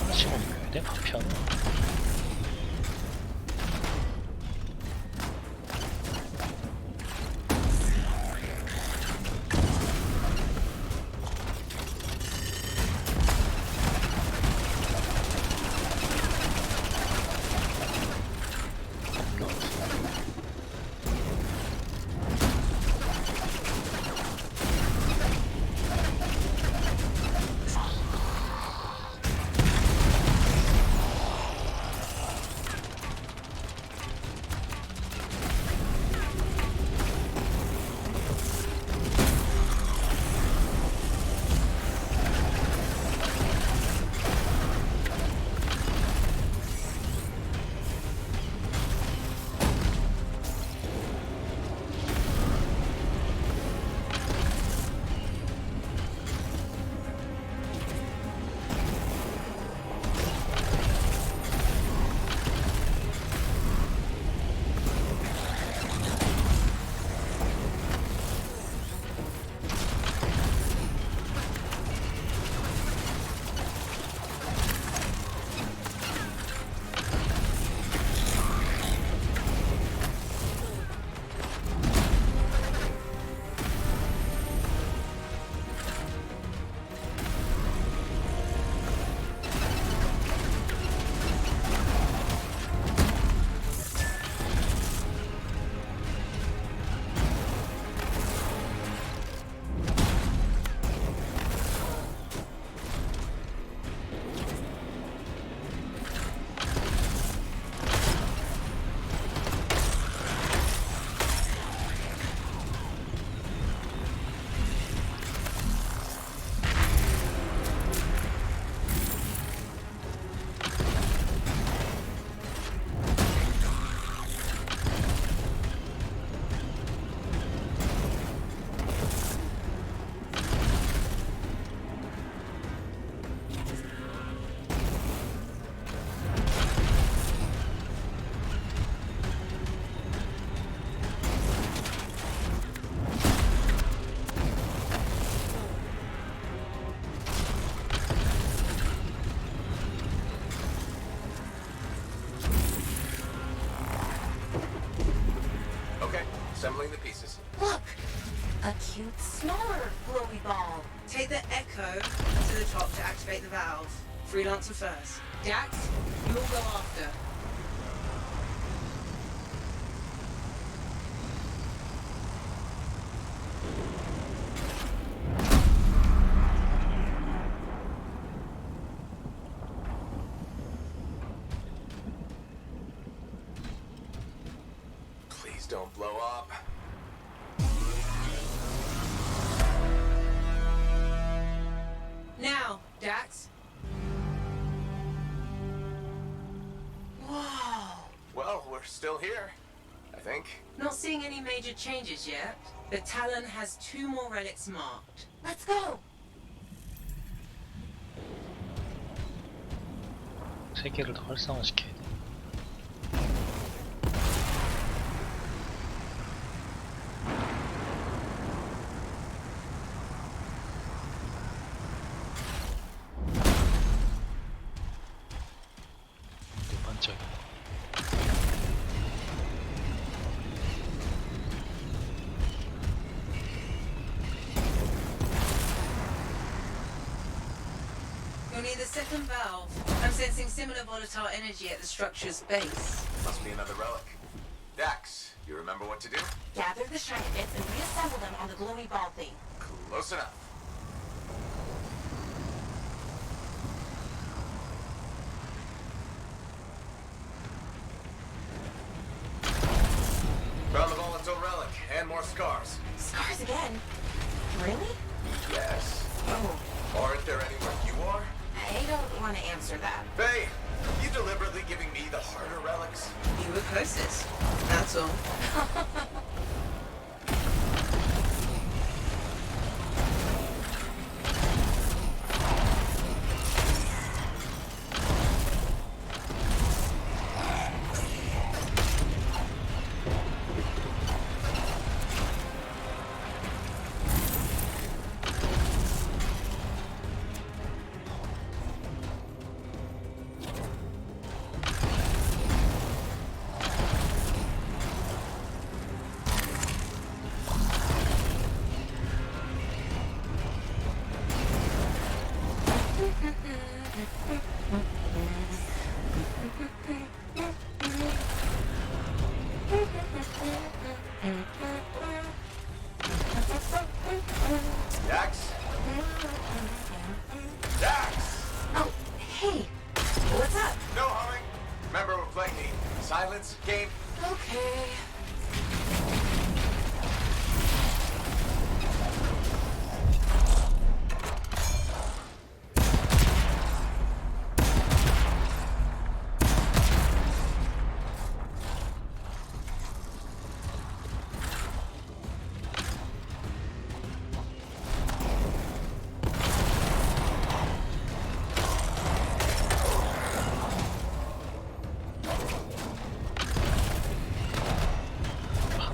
하나씩 옮겨야 돼? 파편. cute, smaller glowy ball. Take the Echo to the top to activate the valve. Freelancer first. Dax, you'll go after. Please don't blow up. Now, Dax. Whoa. Well, we're still here, I think. Not seeing any major changes yet. The Talon has 2 more relics marked. Let's go. 세 개를 더 활성화시켜야 돼. 네 번째. You'll need the second valve. I'm sensing similar volatile energy at the structure's base. Must be another relic. Dax, you remember what to do? Gather the shiny bits and reassemble them on the glowy ball thing. Close enough. Found the volatile relic and more scars. Scars again? Really? Yes. Oh, Aren't there anywhere you are? I don't want to answer that. Faye, you deliberately giving me the harder relics? You were closest. That's all. Dax? Dax! Oh, hey. What's up? No humming. Remember we're playing the silence game? Okay.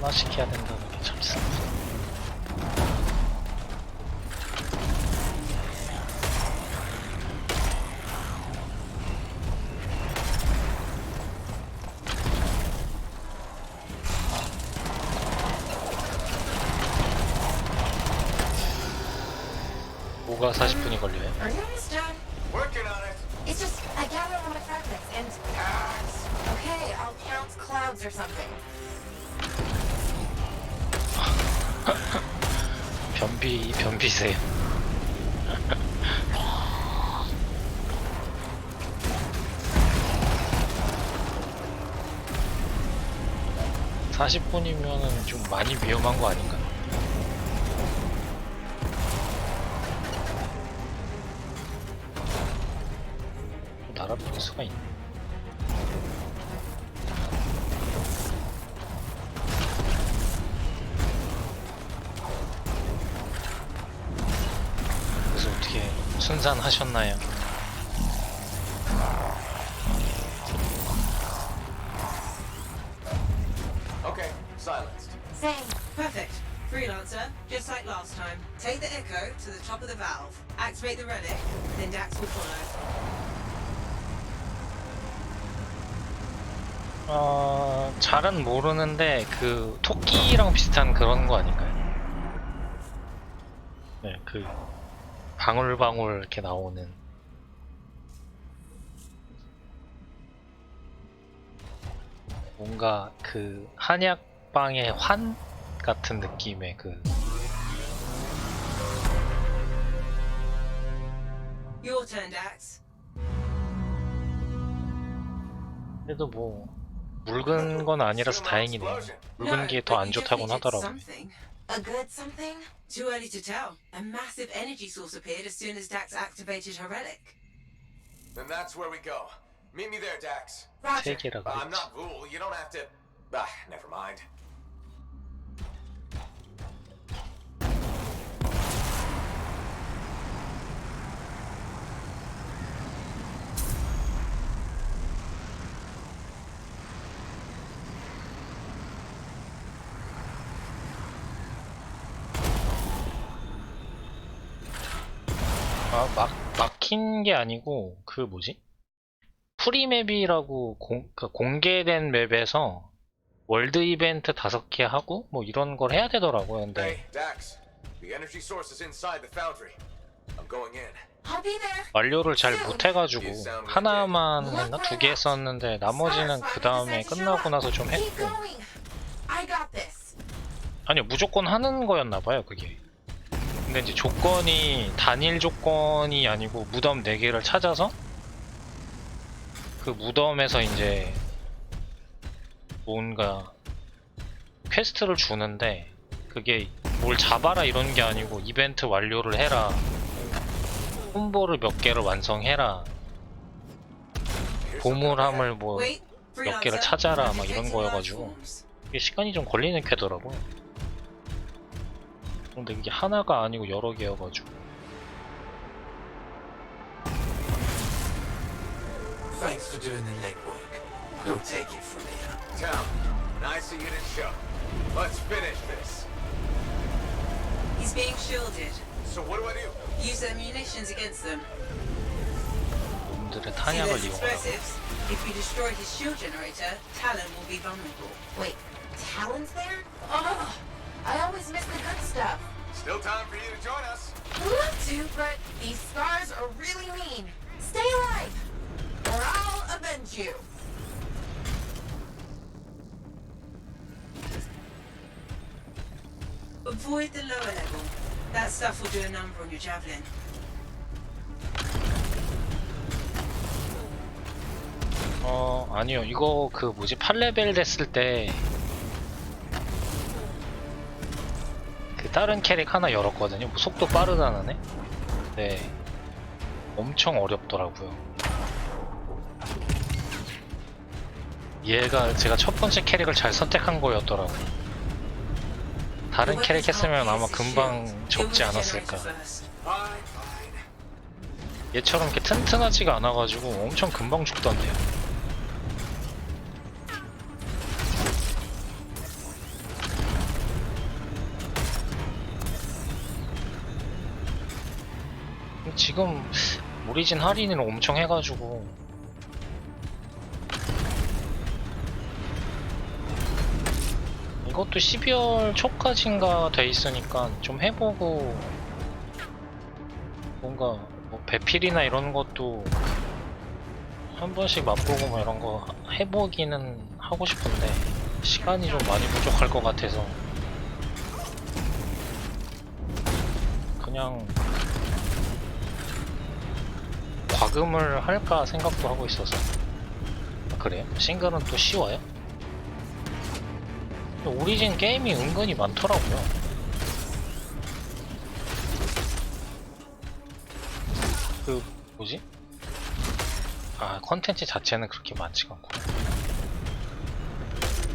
하나씩 해야 된다는 게 참 슬프다. 뭐가 40분이 걸려요? Are you almost done? Working on it. It's just, I gather all my fragments and... Okay, I'll count clouds or something. 변비세요. (40분이면은) 좀 많이 위험한 거 아닌가? 날아볼 수가 있네. 그래서 어떻게 순산하셨나요? Okay, silenced. Same. Perfect. Freelancer, just like last time. Take the Echo to the top of the valve. Activate the relic, then Dax will follow. 잘은 모르는데 그 토끼랑 비슷한 그런 거 아닌가요? 네, 그 방울방울 이렇게 나오는 뭔가 그 한약방의 환 같은 느낌의 그 Your turn, Dax. 그래도 뭐 묽은 건 아니라서 다행이네요. 묽은 게 더 안 좋다고는 하더라고. Something. A good something? Too early to tell. A massive energy source appeared as soon as Dax activated her relic. Then that's where we go. Meet me there, Dax. 세 개라 I'm 그랬지. not Vul. You don't have to. Ah, never mind. 아, 막힌 게 아니고 그 뭐지? 프리맵이라고 그 공개된 맵에서 월드 이벤트 5개 하고 뭐 이런 걸 해야 되더라고요. 근데 Hey, Dax. The energy source is inside the foundry. I'm going in. I'll be there. 완료를 잘 못해가지고 하나만 했나? 2개 했었는데 나머지는 그 다음에 끝나고 나서 좀 Keep 했고 going. I got this. 아니요 무조건 하는 거였나봐요 그게. 근데 이제 조건이 단일 조건이 아니고 무덤 4개를 찾아서 그 무덤에서 이제 뭔가 퀘스트를 주는데 그게 뭘 잡아라 이런 게 아니고 이벤트 완료를 해라, 콤보를 몇 개를 완성해라, 보물함을 뭐 몇 개를 찾아라 막 이런 거여가지고 이게 시간이 좀 걸리는 퀘더라고요. 근데 이게 하나가 아니고 여러 개여가지고 Thanks for doing the legwork. We'll take it from here. Tom, nice of you to show. Let's finish this. He's being shielded. So what do I do? Use their munitions against them. 놈들의 See 탄약을 those 이용하라고. explosives? If you destroy his shield generator, Talon will be vulnerable. Wait, Talon's there? Oh, I always miss the good stuff. Still time for you to join us. Love to, but these scars are really mean. Stay alive, or I'll avenge you. Avoid the lower level. That stuff will do a number on your javelin. 아니요 이거 그 뭐지 8레벨 됐을 때 그 다른 캐릭 하나 열었거든요. 뭐 속도 빠르다는 애? 네 엄청 어렵더라고요. 얘가 제가 첫 번째 캐릭을 잘 선택한 거였더라고요. 다른 캐릭 했으면 아마 금방 접지 않았을까. 얘처럼 이렇게 튼튼하지가 않아가지고 엄청 금방 죽던데요. 지금 오리진 할인을 엄청 해가지고 이것도 12월 초까지인가 돼 있으니까 좀 해보고 뭔가 뭐 배필이나 이런 것도 한 번씩 맛보고 뭐 이런 거 해보기는 하고 싶은데 시간이 좀 많이 부족할 것 같아서 그냥 과금을 할까 생각도 하고 있어서. 그래요? 싱글은 또 쉬워요? 오리진 게임이 은근히 많더라고요. 그 뭐지? 아 컨텐츠 자체는 그렇게 많지가 않고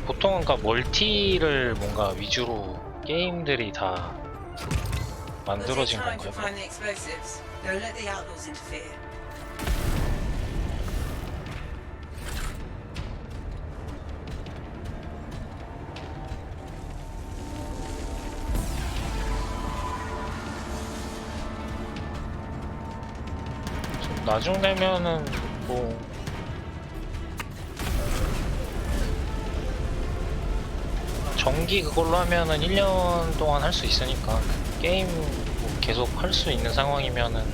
보통은 그러니까 멀티를 뭔가 위주로 게임들이 다 만들어진 We'll take time to 건가요? find the explosives. Don't let the outlaws interfere. 나중 되면은 뭐 정기 그걸로 하면은 1년 동안 할 수 있으니까 게임 뭐 계속 할 수 있는 상황이면은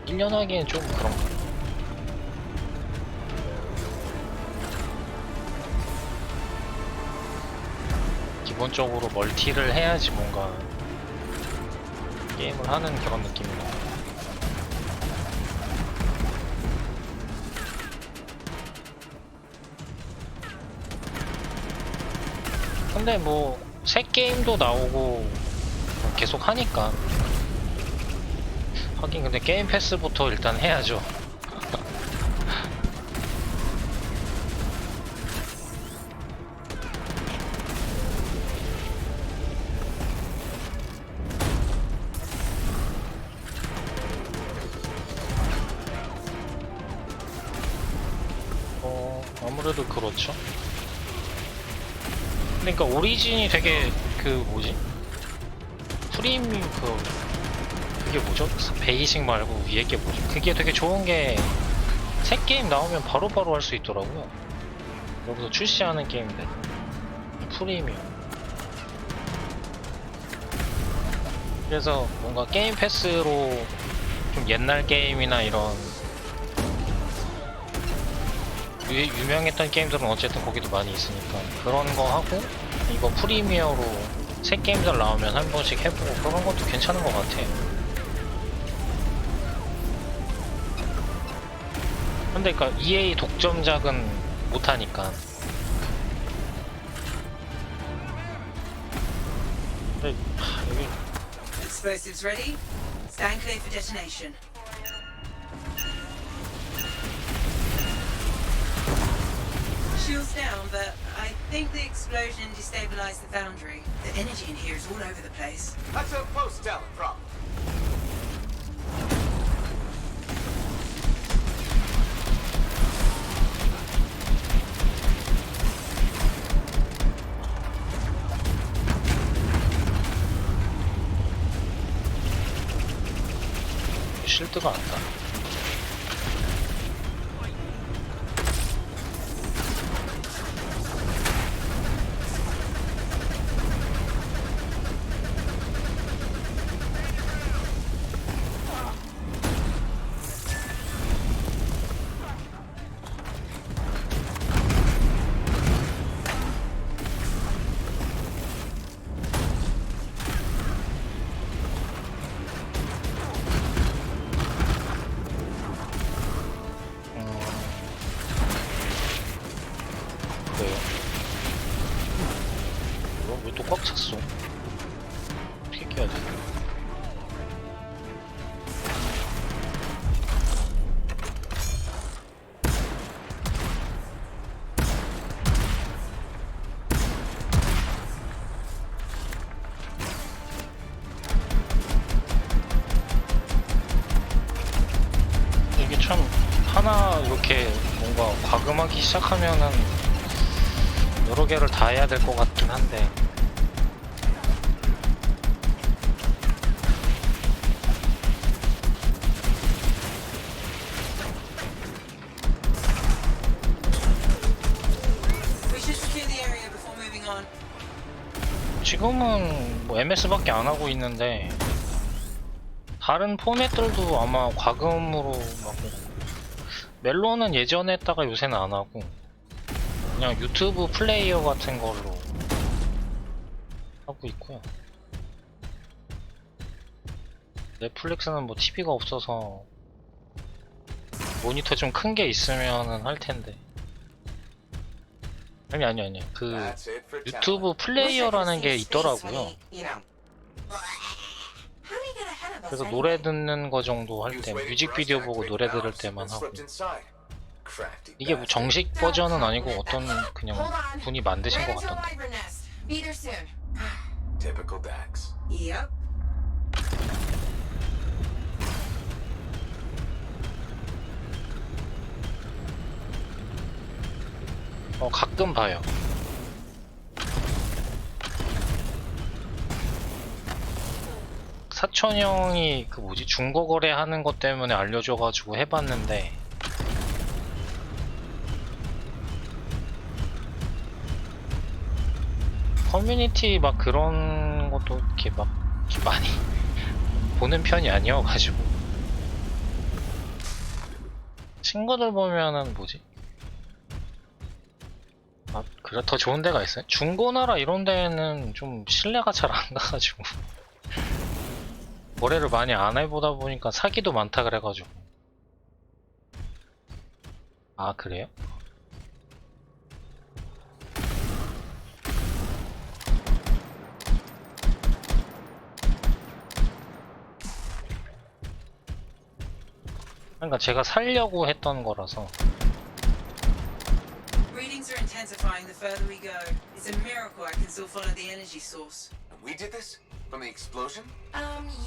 1년 하기엔 좀 그런가. 기본적으로 멀티를 해야지 뭔가 게임을 하는 그런 느낌이다. 근데 뭐 새 게임도 나오고 계속 하니까 하긴. 근데 게임 패스부터 일단 해야죠. 아무래도 그렇죠. 그러니까 오리진이 되게 그 뭐지? 프리미엄 그게 뭐죠? 베이직 말고 위에 게 뭐죠? 그게 되게 좋은 게 새 게임 나오면 바로바로 할 수 있더라고요. 여기서 출시하는 게임인데 프리미엄. 그래서 뭔가 게임 패스로 좀 옛날 게임이나 이런 유명했던 게임들은 어쨌든 거기도 많이 있으니까 그런 거 하고 이거 프리미어로 새 게임들 나오면 한 번씩 해보고 그런 것도 괜찮은 것 같아요. 근데 그러니까 EA 독점작은 못하니까. 근데 여기 Explosives ready. Stand clear for detonation. Shields down, but I think the explosion destabilized the foundry. The energy in here is all over the place. That's a post-talent problem. 실드가 안 나. 왜 또 꽉 찼어? 어떻게 깨야 돼? 이게 참 하나 이렇게 뭔가 과금하기 시작하면은 여러 개를 다 해야 될 것 같긴 한데. We should secure the area before moving on. 지금은 뭐 MS밖에 안 하고 있는데 다른 포맷들도 아마 과금으로 막 멜론은 예전에 했다가 요새는 안 하고 그냥 유튜브 플레이어 같은 걸로 하고 있고요. 넷플릭스는 뭐 TV가 없어서 모니터 좀 큰 게 있으면은 할 텐데. 아니 그 유튜브 플레이어라는 게 있더라고요. 그래서 노래 듣는 거 정도 할 때 뮤직비디오 보고 노래 들을 때만 하고. 이게 뭐 정식 버전은 아니고 어떤 그냥 분이 만드신 것 같던데. Be there soon. Typical Dax. Yep. 가끔 봐요. 사촌 형이 그 뭐지 중고 거래하는 것 때문에 알려줘가지고 해봤는데 커뮤니티 막 그런 것도 이렇게 막 이렇게 많이 보는 편이 아니어가지고. 친구들 보면은 뭐지? 아, 그래, 더 좋은 데가 있어요? 중고나라 이런 데는 좀 신뢰가 잘 안 가가지고. 거래를 많이 안 해보다 보니까 사기도 많다 그래가지고. 아, 그래요? 그러니까 제가 살려고 했던 거라서. Readings are intensifying the further we go. It's a miracle I can still follow the energy source. We did this? From the explosion?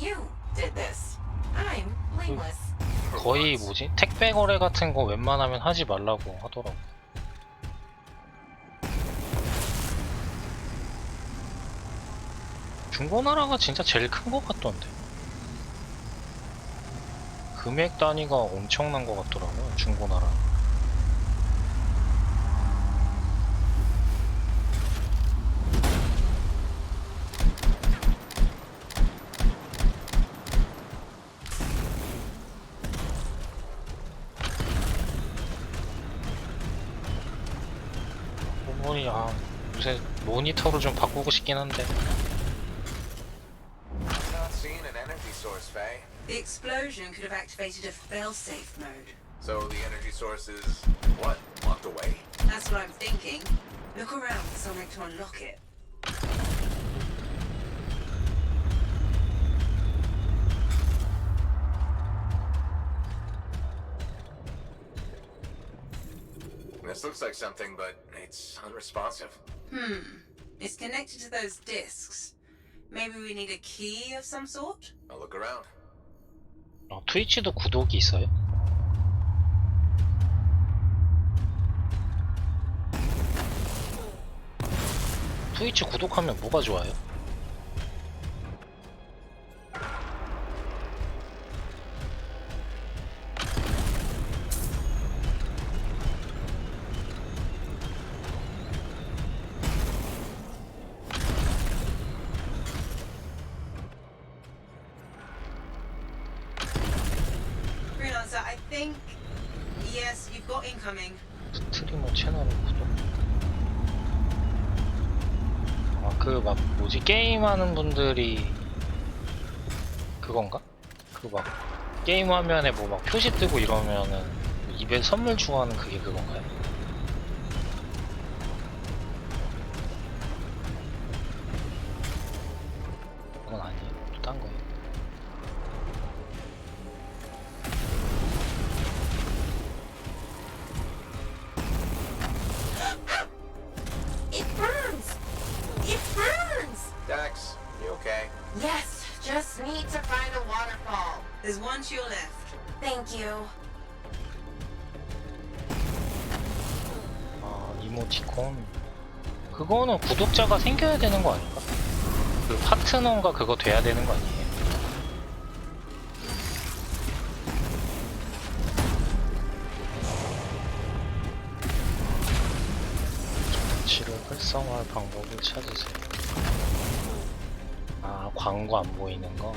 You did this. I'm blameless. 거의 뭐지? 택배 거래 같은 거 웬만하면 하지 말라고 하더라고. 중고나라가 진짜 제일 큰 거 같던데. 금액 단위가 엄청난 거 같더라고요, 중고나라. 부분이 요새 모니터를 좀 바꾸고 싶긴 한데. I'm not seeing an energy source, Faye. The explosion could have activated a fail-safe mode. So the energy source is what? Locked away? That's what I'm thinking. Look around for something to unlock it. This looks like something, but it's unresponsive. It's connected to those discs. Maybe we need a key of some sort? I'll look around. 트위치도 구독이 있어요? 트위치 구독하면 뭐가 좋아요? Freelancer, I think... Yes, you've got incoming. 스트리머 채널을 구독. 그 막 뭐지, 게임하는 분들이 그건가? 그 막 게임 화면에 뭐 막 표시 뜨고 이러면은 입에 선물 주고하는 그게 그건가요? 그건 아니에요. 또 딴 거예요. It burns! It burns! Dax, you okay? Yes, just need to find a waterfall. There's one to your left. Thank you. 이모티콘. 그거는 구독자가 생겨야 되는 거 아닌가? 그 파트너인가 그거 돼야 되는 거 아니에요? 장치를 활성화할 방법을 찾으세요. 아, 광고 안 보이는 거.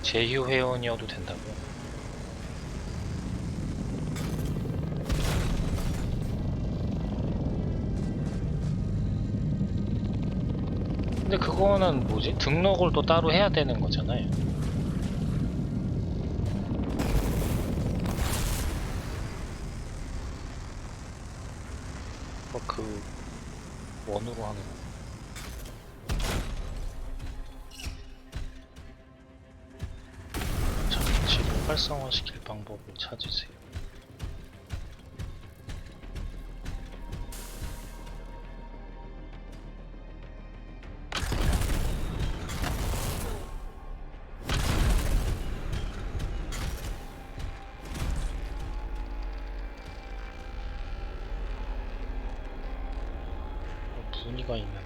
제휴 회원이어도 된다고요? 근데 그거는 뭐지? 등록을 또 따로 해야 되는 거잖아요. 그 원으로 하는 거. 장치를 활성화시킬 방법을 찾으세요. 무늬가 있는데.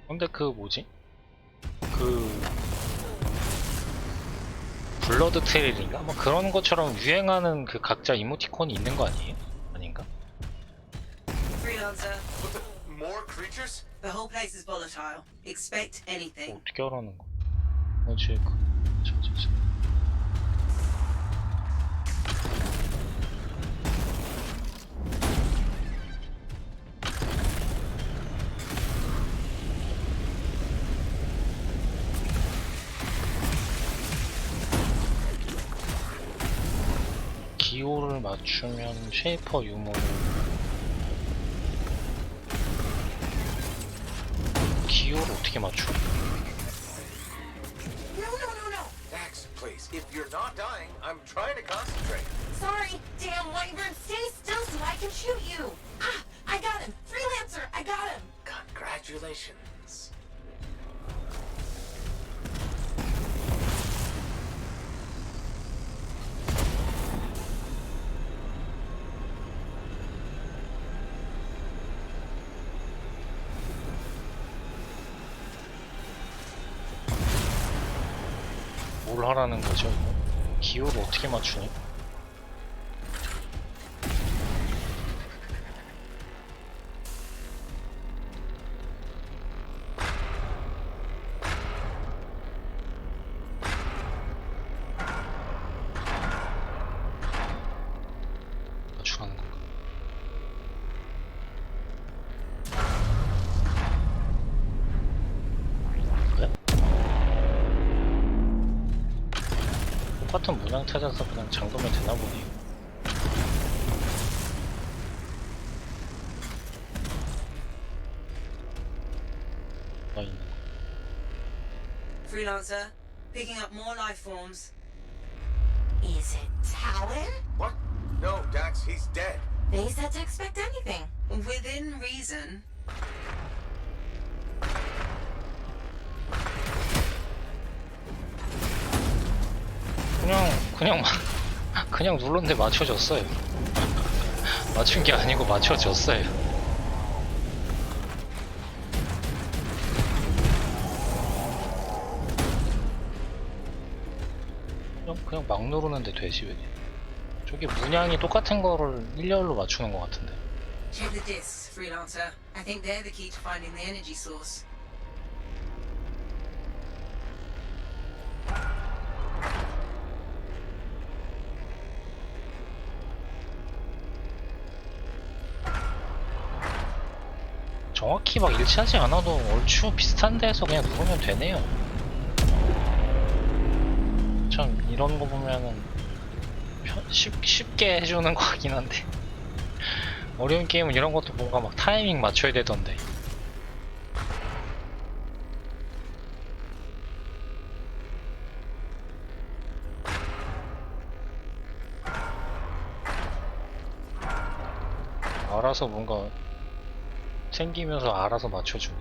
근데 그 뭐지? 그 블러드 트레일인가? 뭐 그런 것처럼 유행하는 그 각자 이모티콘이 있는 거 아니에요? 아닌가? Freelancer, What the? More creatures? the whole place is volatile. Expect anything. 어떻게 하라는 거? 뭐지? 저. 기호를 맞추면 쉐이퍼 유머를 기호를 어떻게 맞춰? No. Dax, please. If you're not dying, I'm trying to concentrate. Sorry, damn Wyvern, stay still so I can shoot you. Ah, I got him. Freelancer, I got him. Congratulations. 뭘 하라는 거죠, 이거? 기호를 어떻게 맞추니? 맞추라는 건가? 그래? 똑같은 문양 찾아서 그냥 잠그면 되나 보네. 나 있는 거. Freelancer, picking up more life forms. Is it Talon? What? No, Dax, he's dead. They said to expect anything. Within reason. 그냥 눌렀는데 맞춰졌어요. 맞춘 게 아니고 맞춰졌어요. 그냥 막 누르는데 되지 왜? 저기 문양이 똑같은 거를 일렬로 맞추는 것 같은데. Check the discs, Freelancer. I think they're the key to finding the energy source. 정확히 막 일치하지 않아도 얼추 비슷한 데에서 그냥 누르면 되네요. 참 이런 거 보면은 쉽게 해주는 거 같긴 한데 어려운 게임은 이런 것도 뭔가 막 타이밍 맞춰야 되던데. 알아서 뭔가 생기면서 알아서 맞춰주네.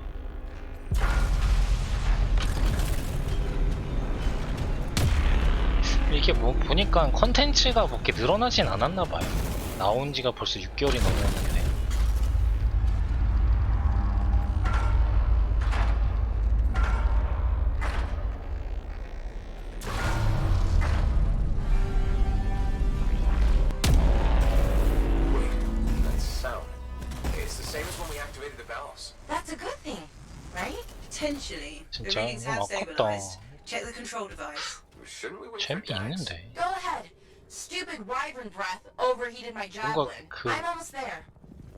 이게 뭐 보니까 컨텐츠가 그렇게 늘어나진 않았나봐요. 나온 지가 벌써 6개월이 넘었는데. That sound. It's the same as when we activated the valves. That's a good thing, right? Potentially. The 진짜 readings have 아깝다. stabilized. Check the control device. Shouldn't we wait for Dax? 재미있는데. Go ahead. Stupid wyvern breath overheated my 뭔가 javelin. 그 I'm almost there.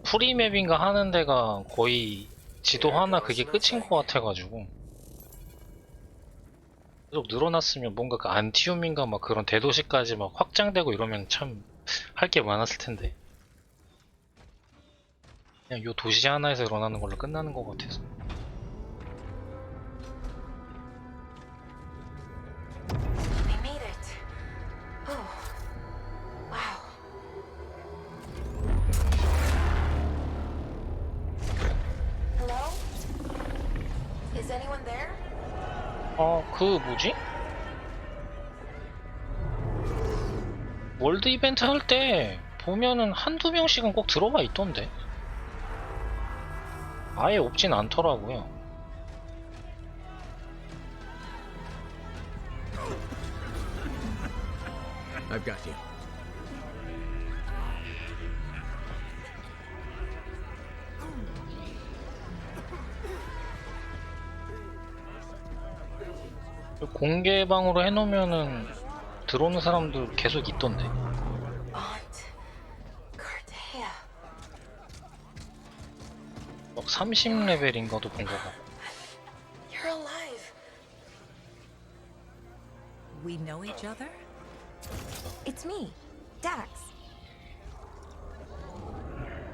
프리맵인가 하는 데가 거의 지도 하나 그게 끝인 것 같아가지고 계속 늘어났으면 뭔가 그 안티움인가 막 그런 대도시까지 막 확장되고 이러면 참 할 게 많았을 텐데 그냥 요 도시 하나에서 일어나는 걸로 끝나는 것 같아서. We made it. Oh. Wow. Hello? Is anyone there? 그 뭐지? 월드 이벤트 할 때 보면은 한두 명씩은 꼭 들어와 있던데 아예 없진 않더라고요. I've got you. 공개방으로 해놓으면은 들어오는 사람도 계속 있던데. Aunt Cardea. 막 30레벨인가도 본 거 같고. You're alive. We know each other? It's me, Dax.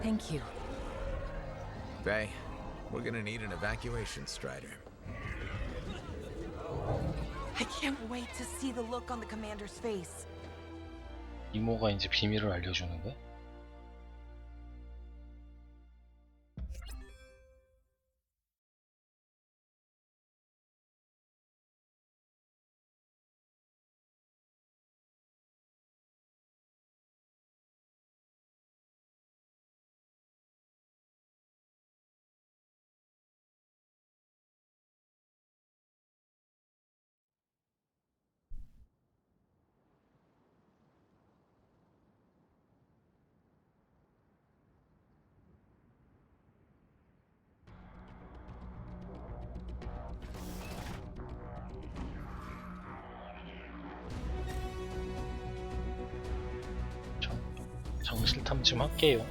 Thank you. Faye, we're gonna need an evacuation strider. I can't wait to see the look on the commander's face. 이모가 이제 비밀을 알려주는 거야? 정실탐 좀 할게요.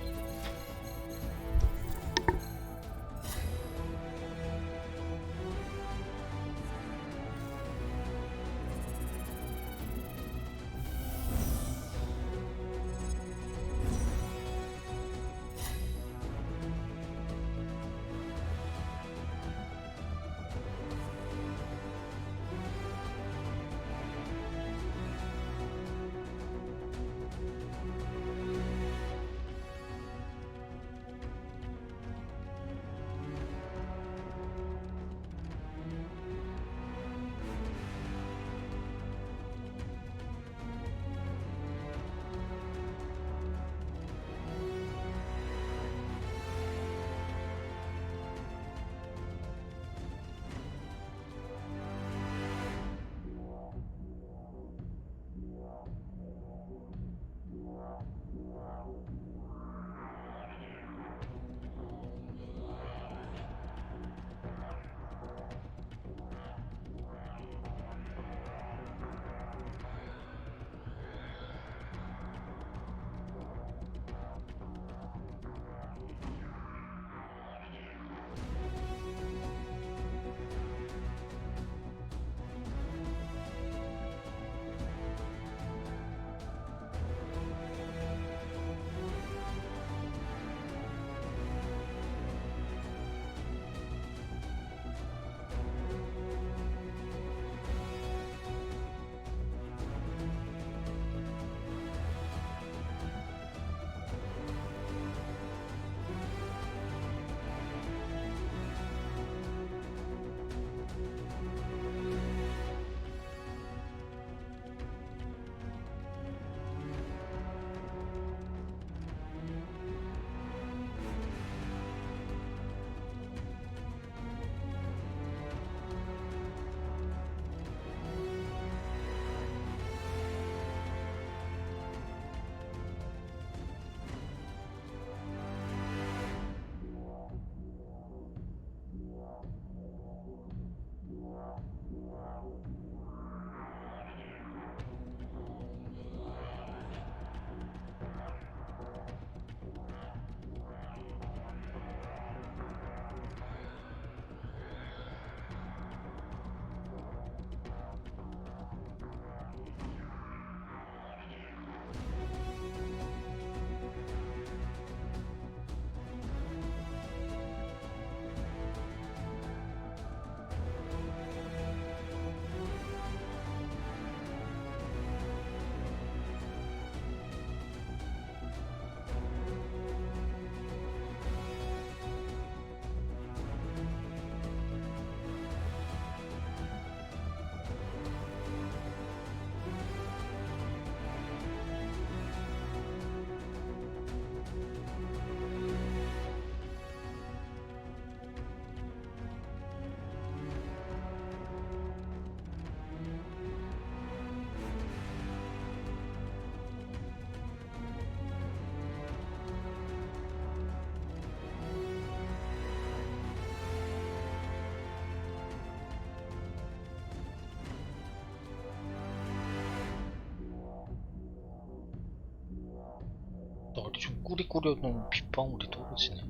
어디 좀 꾸리꾸려는 빗방울이 떨어지네.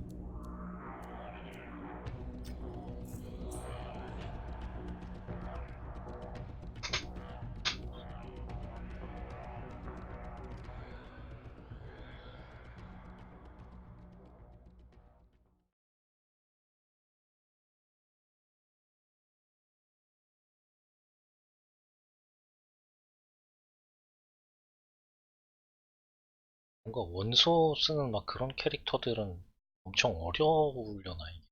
뭔가 원소 쓰는 막 그런 캐릭터들은 엄청 어려우려나 이게.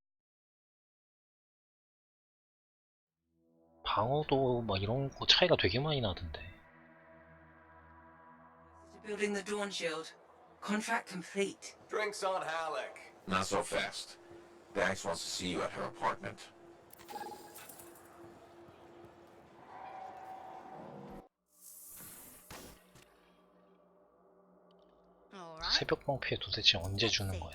방어도 막 이런 거 차이가 되게 많이 나던데. Building the Dawn Shield. Contract complete. Drinks on Halleck. Not so fast. Dax wants to see you at her apartment. 새벽 방패 도대체 언제 주는 거야?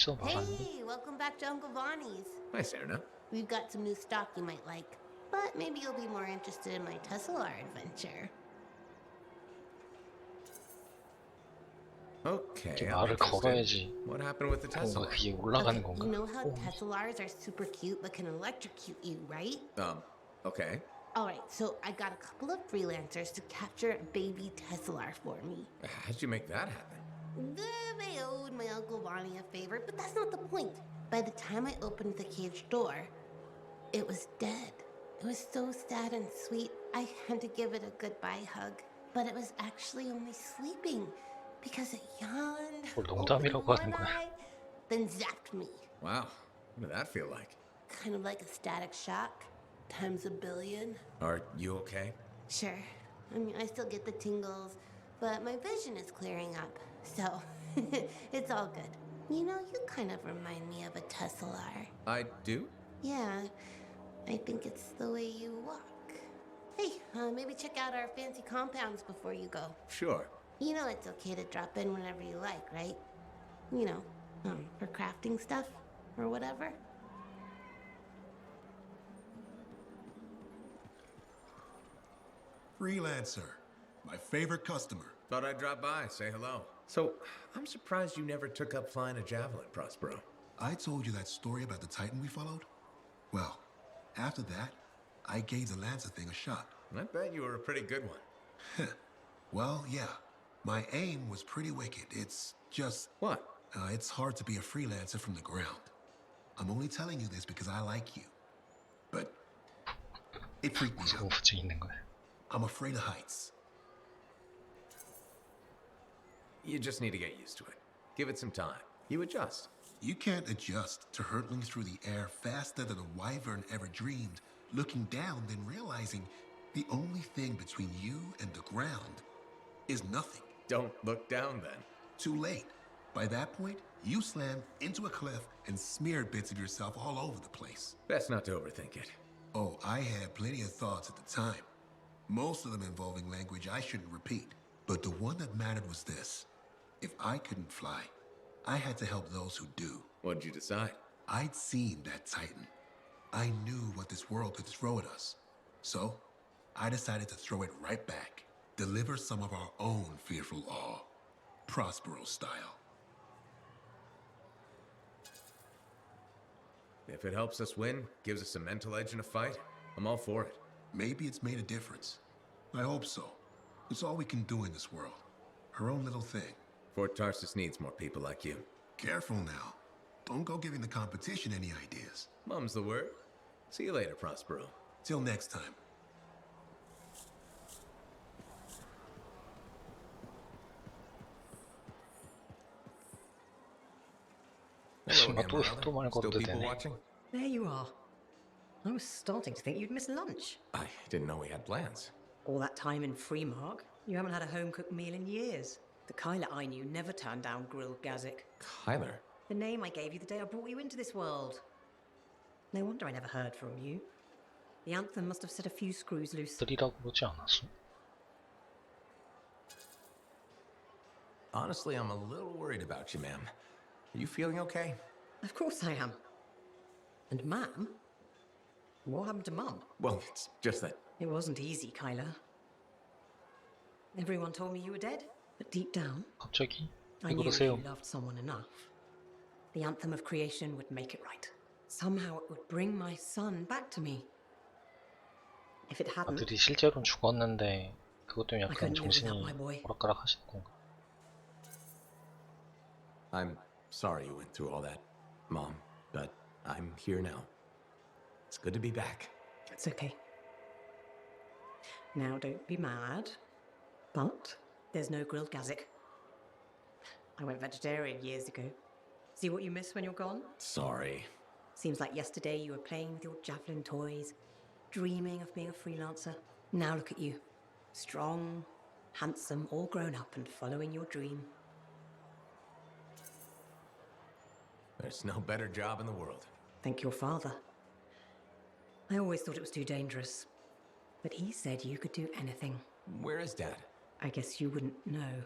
Hey, welcome back to Uncle Bonnie's. Hi, Serena. We've got some new stock you might like, but maybe you'll be more interested in my Tesla adventure. Okay. 말을 I'm interested. 걸어야지. What happened with the Tesla? 그게 올라가는 Okay, 건가? you know how Teslars are super cute but can electrocute you, right? Okay. Alright, so I got a couple of freelancers to capture a baby Teslar for me. How'd you make that happen? They owed my Uncle Bonnie a favor, but that's not the point. By the time I opened the cage door, it was dead. It was so sad and sweet, I had to give it a goodbye hug. But it was actually only sleeping because it yawned, 뭘 opened 농담이라고 one 하는 거야? eye, then zapped me. Wow. What did that feel like? Kind of like a static shock, times a billion. Are you okay? Sure. I mean, I still get the tingles, but my vision is clearing up, so it's all good. You know, you kind of remind me of a Teslar. I do? Yeah, I think it's the way you walk. Hey, maybe check out our fancy compounds before you go. Sure. You know it's okay to drop in whenever you like, right? You know, for crafting stuff or whatever. Freelancer, my favorite customer. Thought I'd drop by, say hello. So, I'm surprised you never took up flying a javelin, Prospero. I told you that story about the Titan we followed? Well, after that, I gave the Lancer thing a shot. I bet you were a pretty good one. Well, yeah. My aim was pretty wicked. It's just... What? It's hard to be a freelancer from the ground. I'm only telling you this because I like you. But it freaked me out. I'm afraid of heights. You just need to get used to it. Give it some time. You adjust. You can't adjust to hurtling through the air faster than a wyvern ever dreamed, looking down, then realizing the only thing between you and the ground is nothing. Don't look down then. Too late. By that point, you slammed into a cliff and smeared bits of yourself all over the place. Best not to overthink it. Oh, I had plenty of thoughts at the time. Most of them involving language I shouldn't repeat. But the one that mattered was this. If I couldn't fly, I had to help those who do. What'd you decide? I'd seen that Titan. I knew what this world could throw at us. So, I decided to throw it right back. Deliver some of our own fearful awe. Prospero style. If it helps us win, gives us a mental edge in a fight, I'm all for it. Maybe it's made a difference. I hope so. It's all we can do in this world. Her own little thing. Fort Tarsus needs more people like you. Careful now. Don't go giving the competition any ideas. Mum's the word. See you later, Prospero. Till next time. Still people watching? There you are. I was starting to think you'd miss lunch. I didn't know we had plans. All that time in Freemark, you haven't had a home-cooked meal in years. The Kyler I knew never turned down grilled Gazik. Kyler? The name I gave you the day I brought you into this world. No wonder I never heard from you. The Anthem must have set a few screws loose. 들이라고 그러지 않았어? Honestly, I'm a little worried about you, ma'am. Are you feeling okay? Of course I am. And Ma'am? What happened to Mum? Well, it's just that. It wasn't easy, Kyler. Everyone told me you were dead, but deep down, 갑자기? I 왜 knew if 그러세요? you loved someone enough, the Anthem of Creation would make it right. Somehow it would bring my son back to me. If it hadn't, 아들이 실제로는 죽었는데 그것 때문에 I 약간 couldn't live 정신이 without my boy. 오락가락 하시는 건가? I'm sorry you went through all that, Mom, but I'm here now. It's good to be back. It's okay. Now don't be mad, but there's no grilled Gazik. I went vegetarian years ago. See what you miss when you're gone? Sorry. Seems like yesterday you were playing with your javelin toys, dreaming of being a freelancer. Now look at you. Strong, handsome, all grown up and following your dream. There's no better job in the world. Thank your father. I always thought it was too dangerous. But he said you could do anything. Where is Dad? I guess you wouldn't know.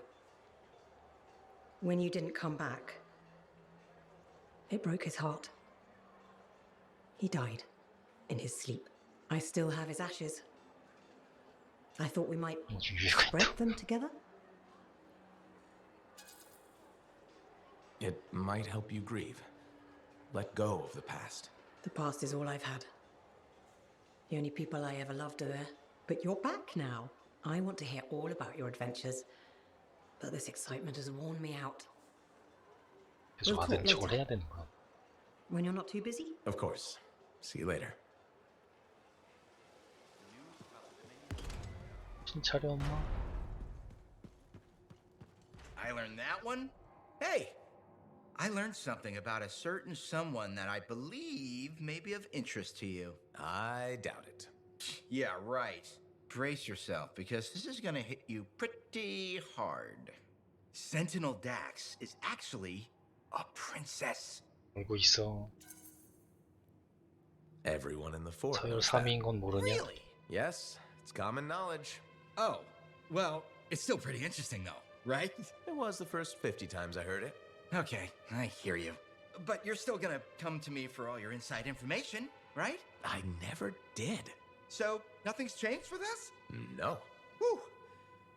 When you didn't come back, it broke his heart. He died in his sleep. I still have his ashes. I thought we might spread them together. It might help you grieve. Let go of the past. The past is all I've had. The only people I ever loved are there. But you're back now. I want to hear all about your adventures. But this excitement has worn me out. 계속 We'll 아들은 talk 저걸 later. 해야 되는 거야. When you're not too busy? Of course. See you later. 신차려 엄마. I learned that one? Hey! I learned something about a certain someone that I believe may be of interest to you. I doubt it. Yeah, right. Brace yourself, because this is gonna hit you pretty hard. Sentinel Dax is actually a princess. 알고 있어. Everyone in the fort. 서열 knows that. 3위인 건 모르냐? Really? Yes, it's common knowledge. Oh, well, it's still pretty interesting though, right? It was the first 50 times I heard it. Okay, I hear you. But you're still gonna come to me for all your inside information, right? I never did. So, nothing's changed for this? No. Whew.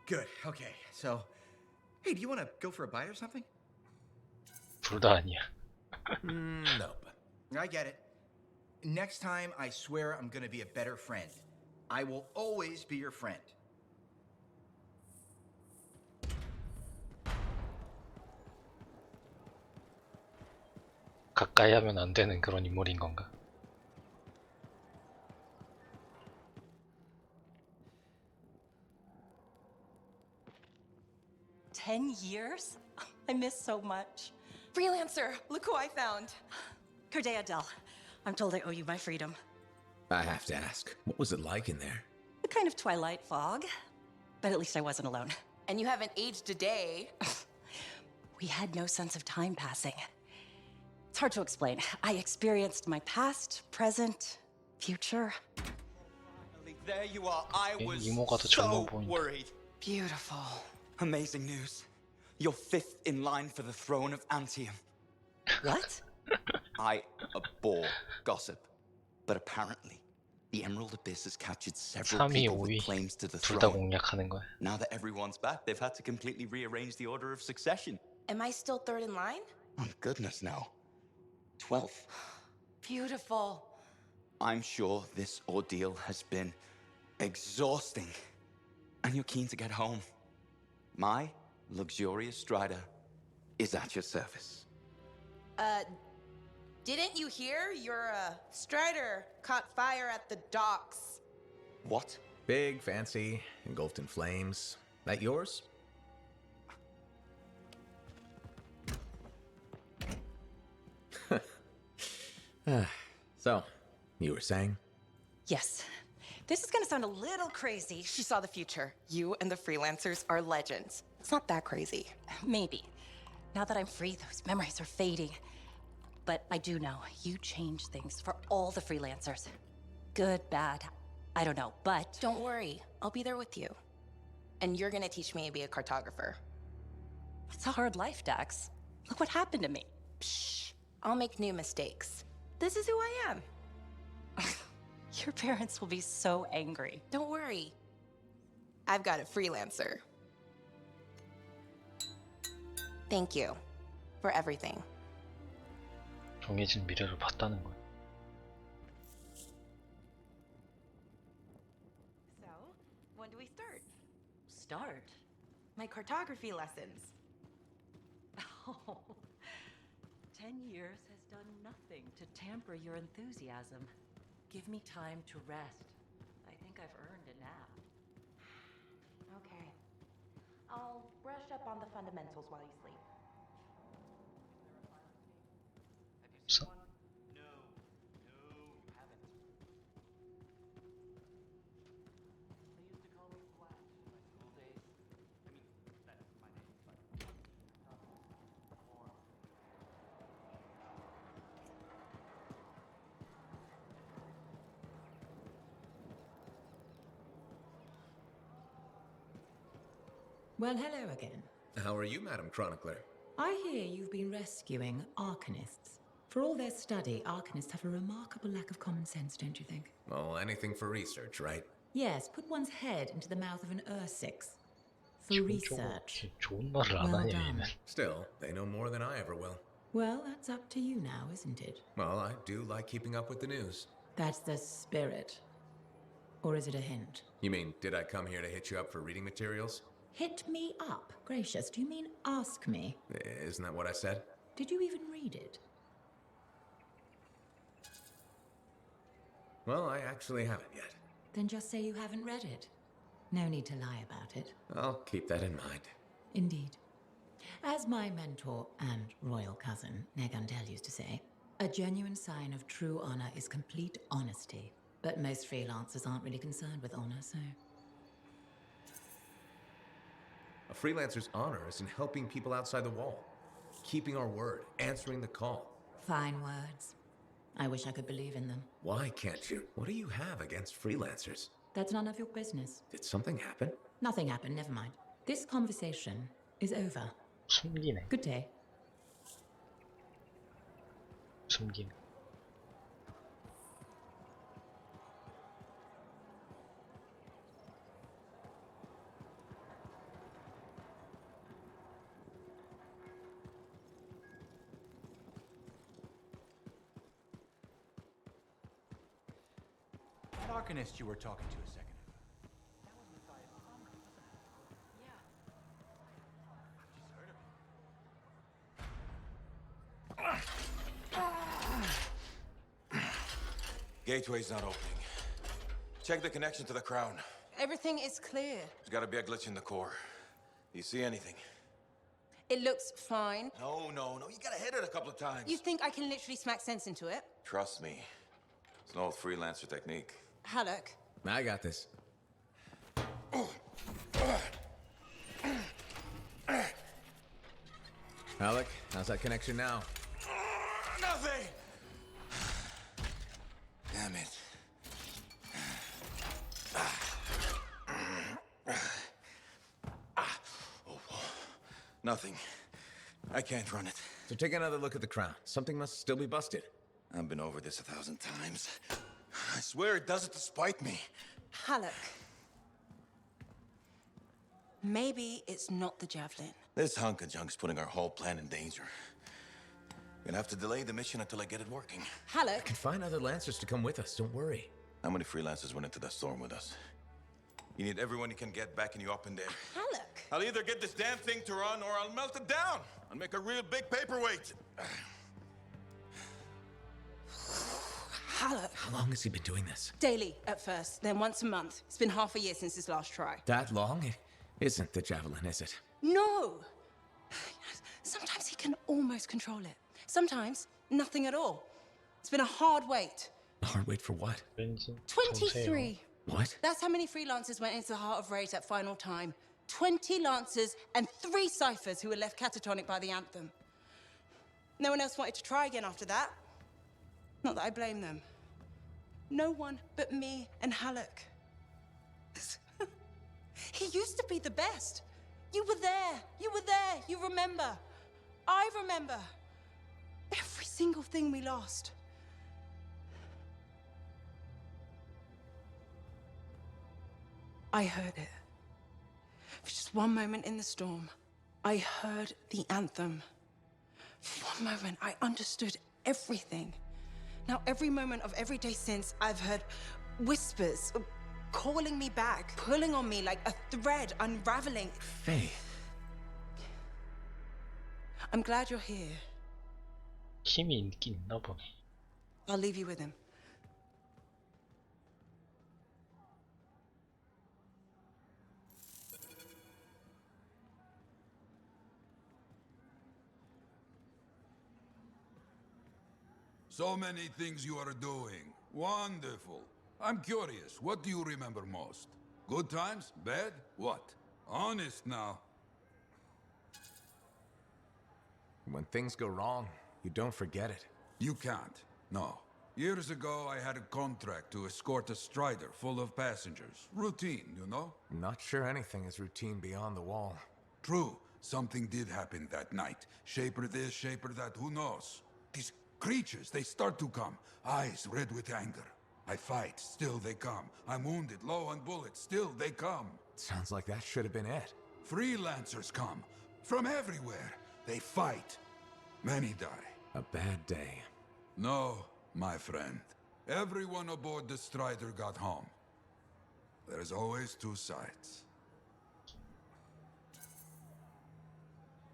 Good, okay. So, hey, do you want to go for a bite or something? 둘 다 아니야. Nope. I get it. Next time, I swear I'm gonna be a better friend. I will always be your friend. 가까이 하면 안 되는 그런 인물인 건가? 10 years? I miss so much. Freelancer, look who I found. Cordea Dell. I'm told I owe you my freedom. I have to ask, what was it like in there? A kind of twilight fog. But at least I wasn't alone. And you haven't aged a day. We had no sense of time passing. It's hard to explain. I experienced my past, present, future. There you are. I was 이모가 더 so 젊어 보인다. worried. Beautiful. Amazing news. You're 5th in line for the throne of Antium. What? I abhor gossip. But apparently, the Emerald Abyss has captured several 3위, people 5위 with claims to the 둘 다 throne. 공략하는 거야. Now that everyone's back, they've had to completely rearrange the order of succession. Am I still third in line? Oh, goodness, no. 12th. Beautiful. I'm sure this ordeal has been exhausting. And you're keen to get home. My luxurious strider is at your service. Didn't you hear? Your, Strider caught fire at the docks. What? Big, fancy, engulfed in flames. That yours? So, you were saying? Yes. This is gonna sound a little crazy. She saw the future. You and the freelancers are legends. It's not that crazy. Maybe. Now that I'm free, those memories are fading. But I do know you change things for all the freelancers. Good, bad, I don't know, but... Don't worry, I'll be there with you. And you're gonna teach me to be a cartographer. It's a hard life, Dax. Look what happened to me. Shh, I'll make new mistakes. This is who I am. Your parents will be so angry. Don't worry. I've got a freelancer. Thank you for everything. 정해진 미래를 봤다는 거야. So, when do we start? Start? My cartography lessons. Oh, 10 years has done nothing to tamper your enthusiasm. Give me time to rest. I think I've earned a nap. Okay. I'll brush up on the fundamentals while you sleep. So, Well, hello again. How are you, Madam Chronicler? I hear you've been rescuing Arcanists. For all their study, Arcanists have a remarkable lack of common sense, don't you think? Well, anything for research, right? Yes, put one's head into the mouth of an Ursix. For research. 좋은 말을 안 Well 하냐, done. 얘는. Still, they know more than I ever will. Well, that's up to you now, isn't it? Well, I do like keeping up with the news. That's the spirit. Or is it a hint? You mean, did I come here to hit you up for reading materials? Hit me up? Gracious, do you mean ask me? Isn't that what I said? Did you even read it? Well, I actually haven't yet. Then just say you haven't read it. No need to lie about it. I'll keep that in mind. Indeed. As my mentor and royal cousin, Negandel, used to say, a genuine sign of true honor is complete honesty. But most freelancers aren't really concerned with honor, so... A freelancer's honor is in helping people outside the wall, keeping our word, answering the call. Fine words. I wish I could believe in them. Why can't you? What do you have against freelancers? That's none of your business. Did something happen? Nothing happened, never mind. This conversation is over. 숨기네. Good day. 숨김. That Arcanist you were talking to a second ago. That was Matthias Palmer, wasn't it? Yeah. I've just heard of Gateway's not opening. Check the connection to the crown. Everything is clear. There's gotta be a glitch in the core. Do you see anything? It looks fine. No. You gotta hit it a couple of times. You think I can literally smack sense into it? Trust me. It's an old freelancer technique. Halleck. I got this. Alec, how's that connection now? Nothing! Damn it. Nothing. I can't run it. So take another look at the crown. Something must still be busted. I've been over this 1,000 times. I swear it does it to spite me. Halleck. Maybe it's not the Javelin. This hunk of junk's putting our whole plan in danger. Gonna have to delay the mission until I get it working. I Halleck. can find other Lancers to come with us, don't worry. How many freelancers went into that storm with us? You need everyone you can get backing you up in there. Halleck. I'll either get this damn thing to run or I'll melt it down and make a real big paperweight. Halleck. How long has he been doing this? Daily at first, then once a month. It's been half a year since his last try. That long? It isn't the Javelin, is it? No! Sometimes he can almost control it. Sometimes, nothing at all. It's been a hard wait. A hard wait for what? 23. What? That's how many freelancers went into the heart of Rage at final time. 20 lancers and 3 ciphers who were left catatonic by the anthem. No one else wanted to try again after that. Not that I blame them. No one but me and Halleck. He used to be the best. You were there. You were there. You remember. I remember. Every single thing we lost. I heard it. For just one moment in the storm, I heard the anthem. For one moment, I understood everything. Now, every moment of every day since, I've heard whispers calling me back, pulling on me like a thread unraveling. Faye. I'm glad you're here. 힘이 있긴 있나 보네. I'll leave you with him. So many things you are doing. Wonderful. I'm curious, what do you remember most? Good times? Bad? What? Honest now. When things go wrong, you don't forget it. You can't. No. Years ago, I had a contract to escort a Strider full of passengers. Routine, you know? Not sure anything is routine beyond the wall. True. Something did happen that night. Shaper this, shaper that, who knows? These creatures, they start to come. Eyes red with anger. I fight, still they come. I'm wounded, low on bullets, still they come. Sounds like that should have been it. Freelancers come. From everywhere. They fight. Many die. A bad day. No, my friend. Everyone aboard the Strider got home. There's always 2 sides.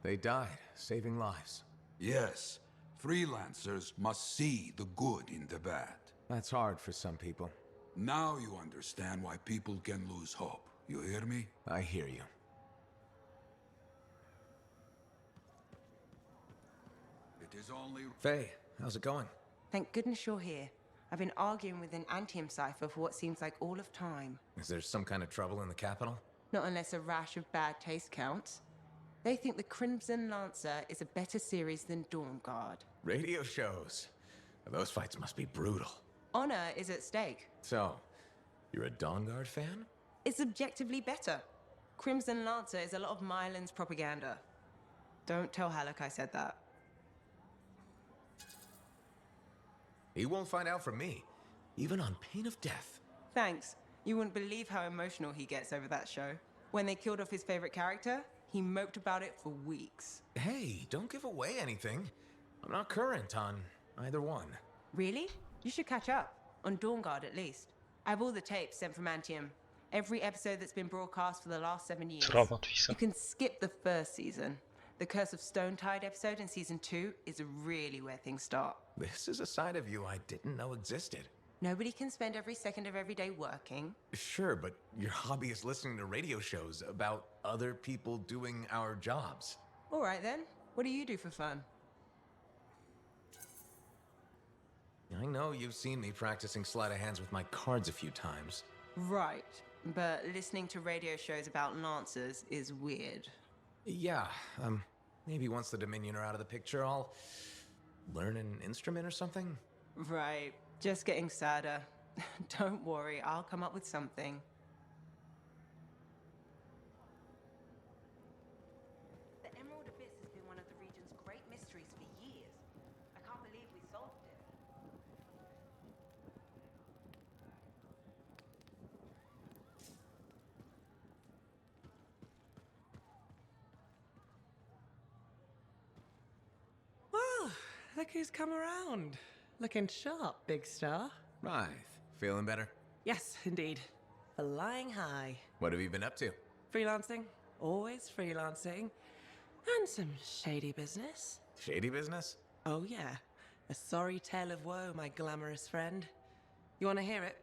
They died, saving lives. Yes. Freelancers must see the good in the bad. That's hard for some people. Now you understand why people can lose hope. You hear me? I hear you. It is only... Faye, how's it going? Thank goodness you're here. I've been arguing with an Antium cipher for what seems like all of time. Is there some kind of trouble in the capital? Not unless a rash of bad taste counts. They think the Crimson Lancer is a better series than Dawnguard. Radio shows. Those fights must be brutal. Honor is at stake. So, you're a Dawnguard fan? It's objectively better. Crimson Lancer is a lot of Mylan's propaganda. Don't tell Halleck I said that. He won't find out from me, even on pain of death. Thanks. You wouldn't believe how emotional he gets over that show. When they killed off his favorite character, he moped about it for weeks. Hey, don't give away anything. I'm not current on either one. Really? You should catch up. On Dawnguard, at least. I have all the tapes sent from Antium. Every episode that's been broadcast for the last 7 years. 드라마도 있어. You can skip the first season. The Curse of Stonetide episode in season 2 is really where things start. This is a side of you I didn't know existed. Nobody can spend every second of every day working. Sure, but your hobby is listening to radio shows about other people doing our jobs. All right then. What do you do for fun? I know you've seen me practicing sleight of hands with my cards a few times. Right. But listening to radio shows about Lancers is weird. Yeah, maybe once the Dominion are out of the picture, I'll learn an instrument or something? Right. Just getting sadder. Don't worry, I'll come up with something. The Emerald Abyss has been one of the region's great mysteries for years. I can't believe we solved it. Well, look who's come around. Looking sharp, big star. Right. Feeling better? Yes, indeed. Flying high. What have you been up to? Freelancing. Always freelancing. And some shady business. Shady business? Oh, yeah. A sorry tale of woe, my glamorous friend. You want to hear it?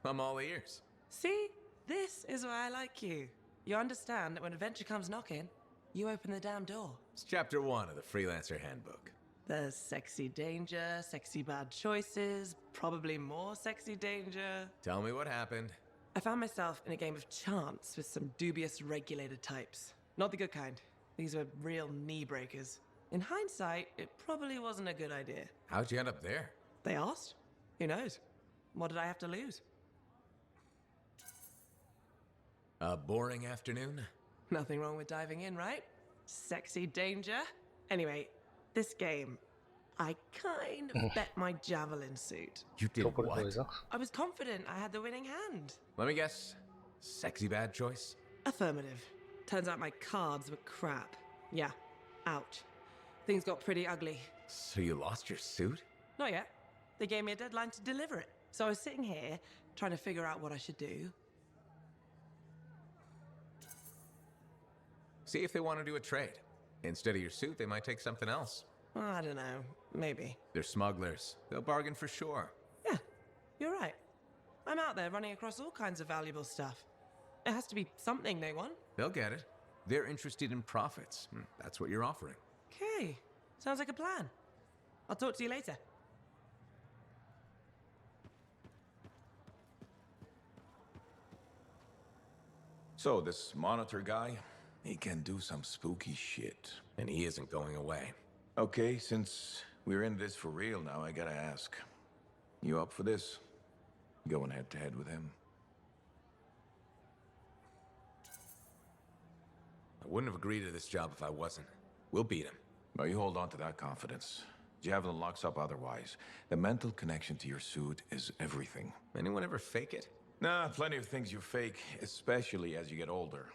I'm all ears. See? This is why I like you. You understand that when adventure comes knocking, you open the damn door. It's chapter 1 of the Freelancer Handbook. There's sexy danger, sexy bad choices, probably more sexy danger. Tell me what happened. I found myself in a game of chance with some dubious regulator types. Not the good kind. These were real knee breakers. In hindsight, it probably wasn't a good idea. How'd you end up there? They asked. Who knows? What did I have to lose? A boring afternoon? Nothing wrong with diving in, right? Sexy danger. Anyway, this game, I kind of bet my javelin suit. You did what? I was confident I had the winning hand. Let me guess. Sexy bad choice? Affirmative. Turns out my cards were crap. Yeah, ouch. Things got pretty ugly. So you lost your suit? Not yet. They gave me a deadline to deliver it. So I was sitting here, trying to figure out what I should do. See if they want to do a trade. Instead of your suit, they might take something else. I don't know. Maybe. They're smugglers. They'll bargain for sure. Yeah, you're right. I'm out there running across all kinds of valuable stuff. It has to be something they want. They'll get it. They're interested in profits. That's what you're offering. Okay. Sounds like a plan. I'll talk to you later. So, this monitor guy, he can do some spooky shit. And he isn't going away. Okay, since we're in this for real now, I gotta ask. You up for this? Going head to head with him? I wouldn't have agreed to this job if I wasn't. We'll beat him. Well, you hold on to that confidence. Javelin locks up otherwise. The mental connection to your suit is everything. Anyone ever fake it? Nah, plenty of things you fake, especially as you get older.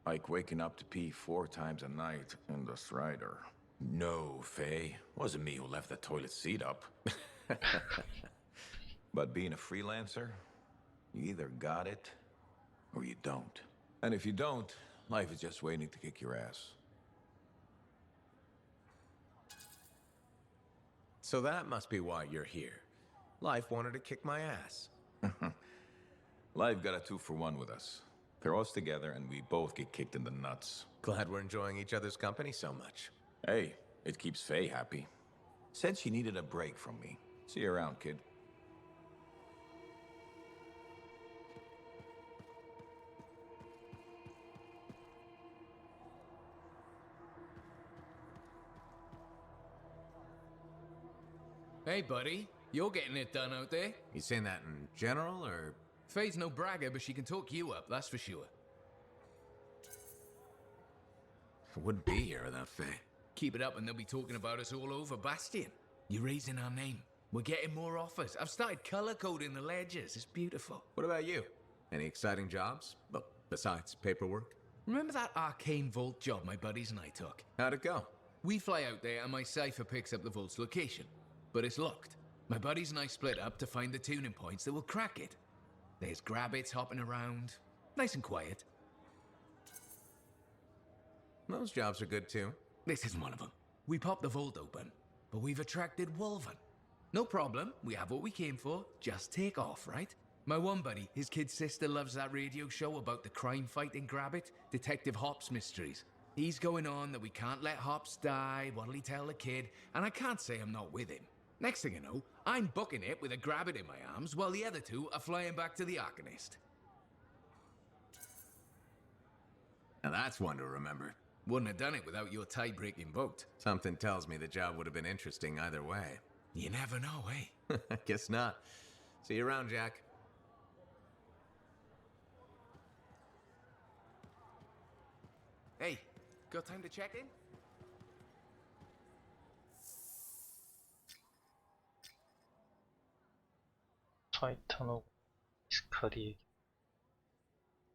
Like waking up to pee 4 times a night in the Strider. No, Faye. Wasn't me who left the toilet seat up. But being a freelancer, you either got it or you don't. And if you don't, life is just waiting to kick your ass. So that must be why you're here. Life wanted to kick my ass. Life got a 2-for-1 with us. Throw us together and we both get kicked in the nuts. Glad we're enjoying each other's company so much. Hey, it keeps Faye happy. Said she needed a break from me. See you around, kid. Hey, buddy. You're getting it done out there. You saying that in general, or...? Faye's no bragger, but she can talk you up, that's for sure. I wouldn't be here without Faye. Keep it up and they'll be talking about us all over Bastion. You're raising our name. We're getting more offers. I've started color coding the ledgers. It's beautiful. What about you? Any exciting jobs? Well, besides paperwork? Remember that arcane vault job my buddies and I took? How'd it go? We fly out there and my cipher picks up the vault's location. But it's locked. My buddies and I split up to find the tuning points that will crack it. There's grabbits hopping around. Nice and quiet. Those jobs are good too. This isn't one of them. We popped the vault open, but we've attracted Wolven. No problem, we have what we came for. Just take off, right? My one buddy, his kid's sister loves that radio show about the crime fighting Grabbit, Detective Hops Mysteries. He's going on that we can't let Hops die, what'll he tell the kid, and I can't say I'm not with him. Next thing you know, I'm booking it with a Grabbit in my arms while the other two are flying back to the Arcanist. Now that's one to remember. Wouldn't have done it without your tie-breaking vote. Something tells me the job would have been interesting either way. You never know, eh? I guess not. See you around, Jack. Hey, got time to check in? 타이탄하고 이스카리에게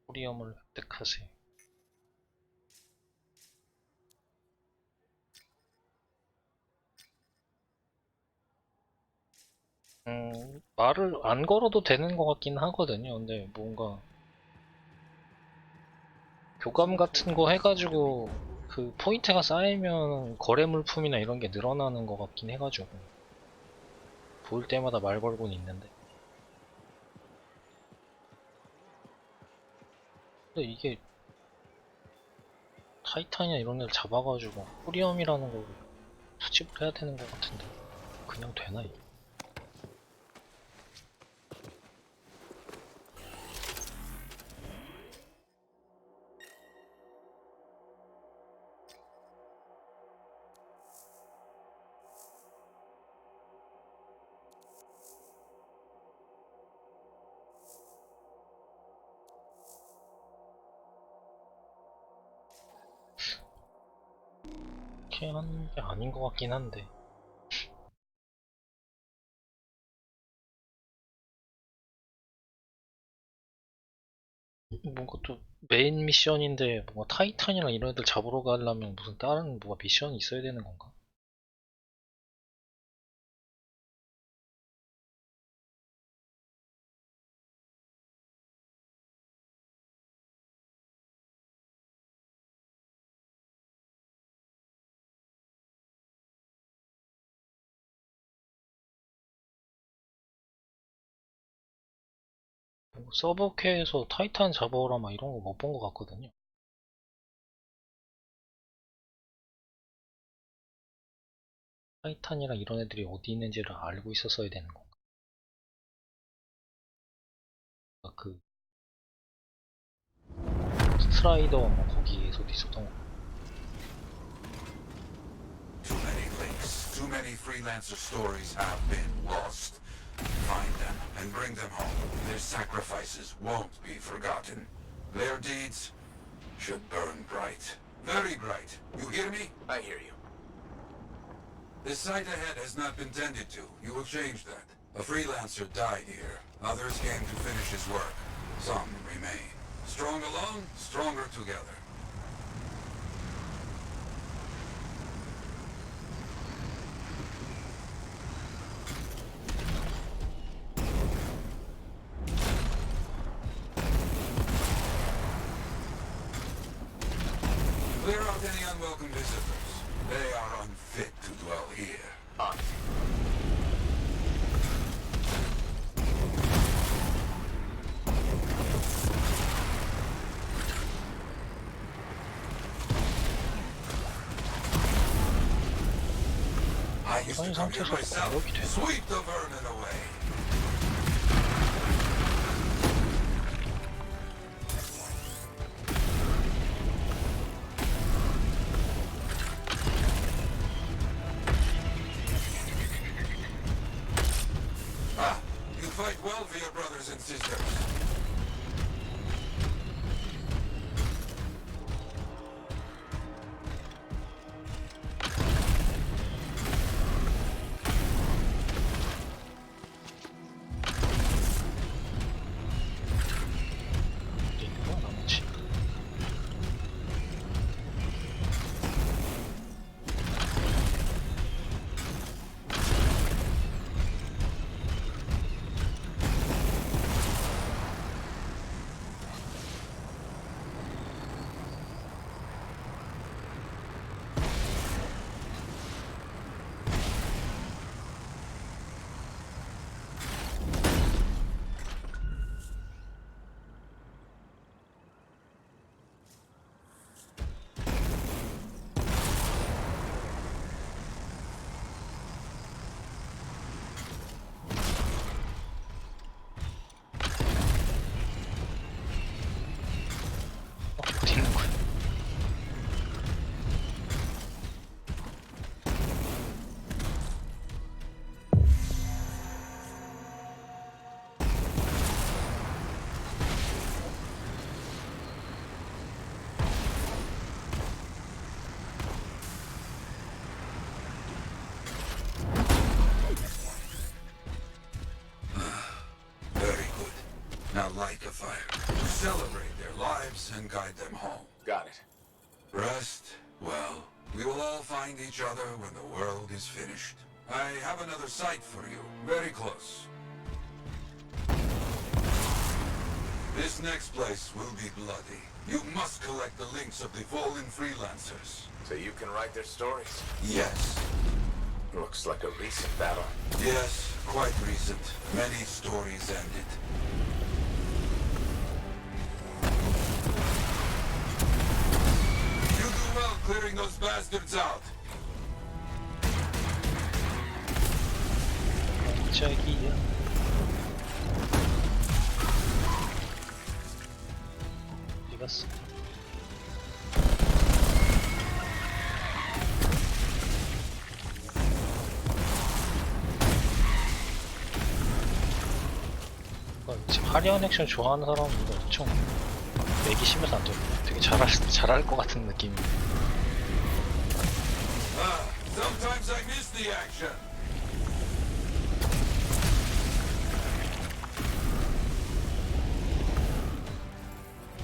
호리엄을 획득하세요. 말을 안 걸어도 되는 것 같긴 하거든요. 근데 뭔가 교감 같은 거 해가지고 그 포인트가 쌓이면 거래 물품이나 이런 게 늘어나는 것 같긴 해가지고 볼 때마다 말 걸고는 있는데. 근데 이게 타이탄이나 이런 애를 잡아가지고 호리엄이라는 걸 수집을 해야 되는 것 같은데 그냥 되나 이게? 이렇게 하는 게 아닌 것 같긴 한데 뭔가 또 메인 미션인데 뭔가 타이탄이랑 이런 애들 잡으러 가려면 무슨 다른 뭐가 미션이 있어야 되는 건가? 뭐 서버캐에서 타이탄 잡아오라 막 이런 거 못 본 것 같거든요. 타이탄이랑 이런 애들이 어디 있는지를 알고 있었어야 되는 건가? 그 스트라이더 뭐 거기에서도 있었던 거. Too many links, too many freelancer stories have been lost. Find them and bring them home. Their sacrifices won't be forgotten. Their deeds should burn bright. Very bright. You hear me? I hear you. The site ahead has not been tended to. You will change that. A freelancer died here. Others came to finish his work. Some remain. Strong alone, stronger together. Clear out any unwelcome visitors. They are unfit to dwell here. I used to come here myself. Sweep the vermin away. Ah, you fight well for your brothers and sisters. 어디 있는 거야? Very good. Now light the fire to celebrate their lives and guide them home. Got it. Rest, well, we will all find each other when the world is finished. I have another site for you, very close. This next place will be bloody. You must collect the links of the fallen freelancers. So you can write their stories? Yes. Looks like a recent battle. Yes, quite recent. Many stories ended. You do well clearing those bastards out. 깜짝이야. 어디 갔어? 지금 화려한 액션 좋아하는 사람은 엄청 내기 심해서 안 되고 되게 잘할 것 같은 느낌이. Sometimes I miss the action.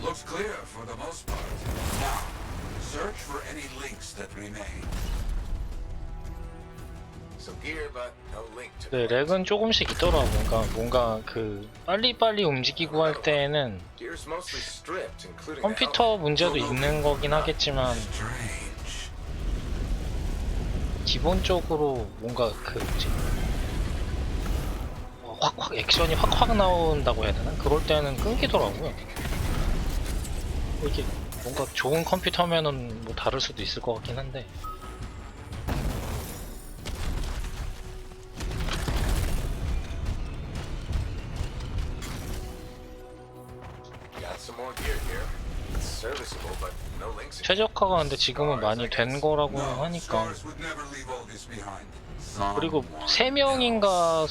Looks clear for the most part. Now, search for any links that remain. Some gear, but no link to. 네, 렉은 조금씩 있더라고. 그러니까 뭔가 그 빨리빨리 움직이고 할 때에는 Gear's mostly stripped, including the 컴퓨터 문제도 있는 거긴 하겠지만 기본적으로 뭔가 그 뭐지 확 액션이 확 나온다고 해야 되나? 그럴 때는 끊기더라고요. 이게 뭔가 좋은 컴퓨터면은 뭐 다를 수도 있을 것 같긴 한데. Got some more gear here. It's serviceable, but no links. 최적화가 근데 지금은 많이 된 거라고 하니까. 그리고 3명인가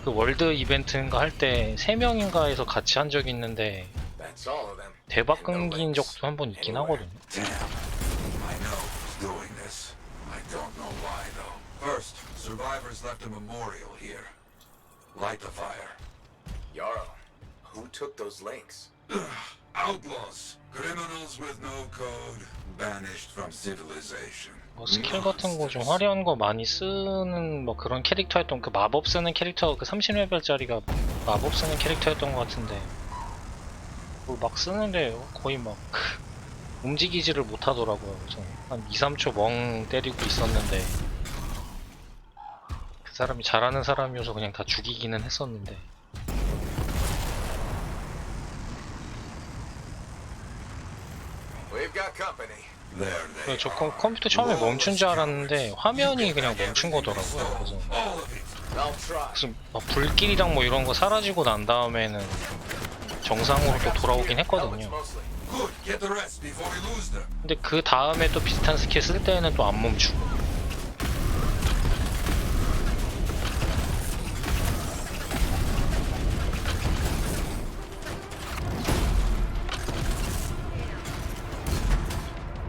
그 월드 이벤트인가 할 때 3명인가에서 같이 한 적이 있는데 That's all of them. 대박 끊긴 적도 한 번 있긴 하거든요. I know who's doing this. I don't know why though. First, survivors left a memorial here. Light the fire. Yarrow, who took those links? Outlaws, criminals with no code, banished from civilization. 뭐 스킬 같은 거 좀 화려한 거 많이 쓰는 뭐 그런 캐릭터였던 그 마법 쓰는 캐릭터 그 30레벨짜리가 마법 쓰는 캐릭터였던 것 같은데 뭐 막 쓰는데 거의 막 움직이지를 못하더라고요. 그래서 한 2-3초 멍 때리고 있었는데 그 사람이 잘하는 사람이어서 그냥 다 죽이기는 했었는데. We've got company. 그래서 저 컴퓨터 처음에 멈춘 줄 알았는데 화면이 그냥 멈춘 거더라고요. 그래서 막 불길이랑 뭐 이런 거 사라지고 난 다음에는 정상으로 또 돌아오긴 했거든요. 근데 그 다음에 또 비슷한 스킬 쓸 때는 또 안 멈추고.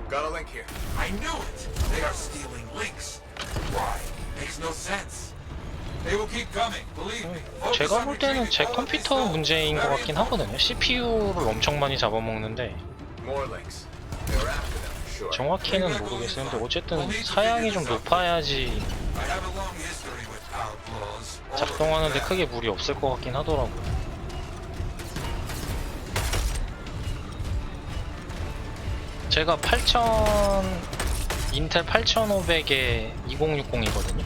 Got a link here. I knew it! They are stealing links. Why? Makes no sense. They will keep coming, believe me. 제가 볼 때는 제 컴퓨터 문제인 것 같긴 하거든요. CPU를 엄청 많이 잡아먹는데 More links. They're after them, sure. 정확히는 모르겠어요. 근데 어쨌든 사양이 좀 높아야지 I have a long history with outlaws. 작동하는데 크게 무리 없을 것 같긴 하더라고요. 제가 인텔 8500에 2060이거든요.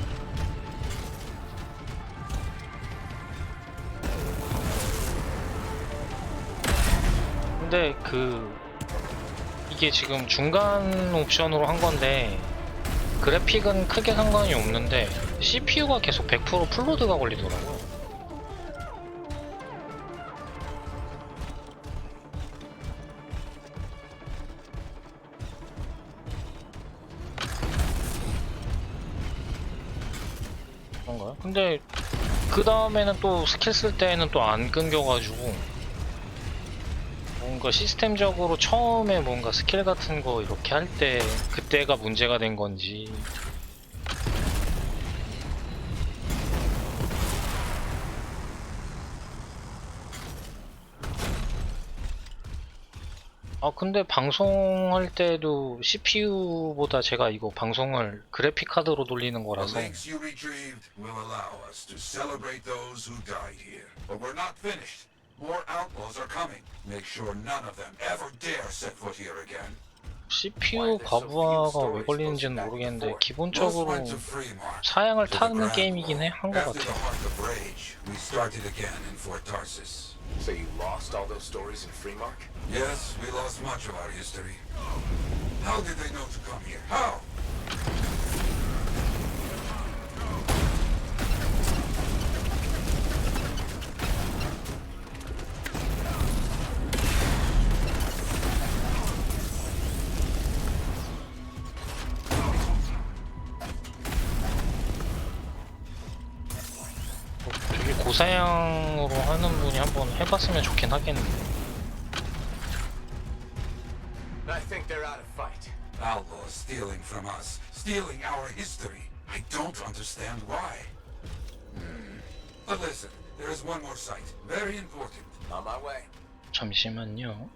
근데 이게 지금 중간 옵션으로 한 건데 그래픽은 크게 상관이 없는데 CPU가 계속 100% 풀로드가 걸리더라고요. 그런가요? 근데 그 다음에는 또 스킬 쓸 때는 또 안 끊겨가지고 뭔가 시스템적으로 처음에 뭔가 스킬 같은 거 이렇게 할 때 그때가 문제가 된 건지. 아 근데 방송할 때도 CPU보다 제가 이거 방송을 그래픽 카드로 돌리는 거라서 The links you retrieved will allow us to celebrate those who died here. But we're not finished. More outlaws are coming. Make sure none of them ever dare set foot here again. CPU 과부하가 왜 걸리는지는 모르겠는데 기본적으로 사양을 타는 게임이긴 한 것 After the 같아요. Heart of Rage, we started again in Fort Tarsus. So you lost all those stories in Freemark? Yes, we lost much of our history. How did they know to come here? How? 고사양으로 하는 분이 한번 해봤으면 좋긴 하겠는데. I think they're out of fight. Outlaws stealing from us, stealing our history. I don't understand why. But listen, there is one more site, very important. On my way. 잠시만요.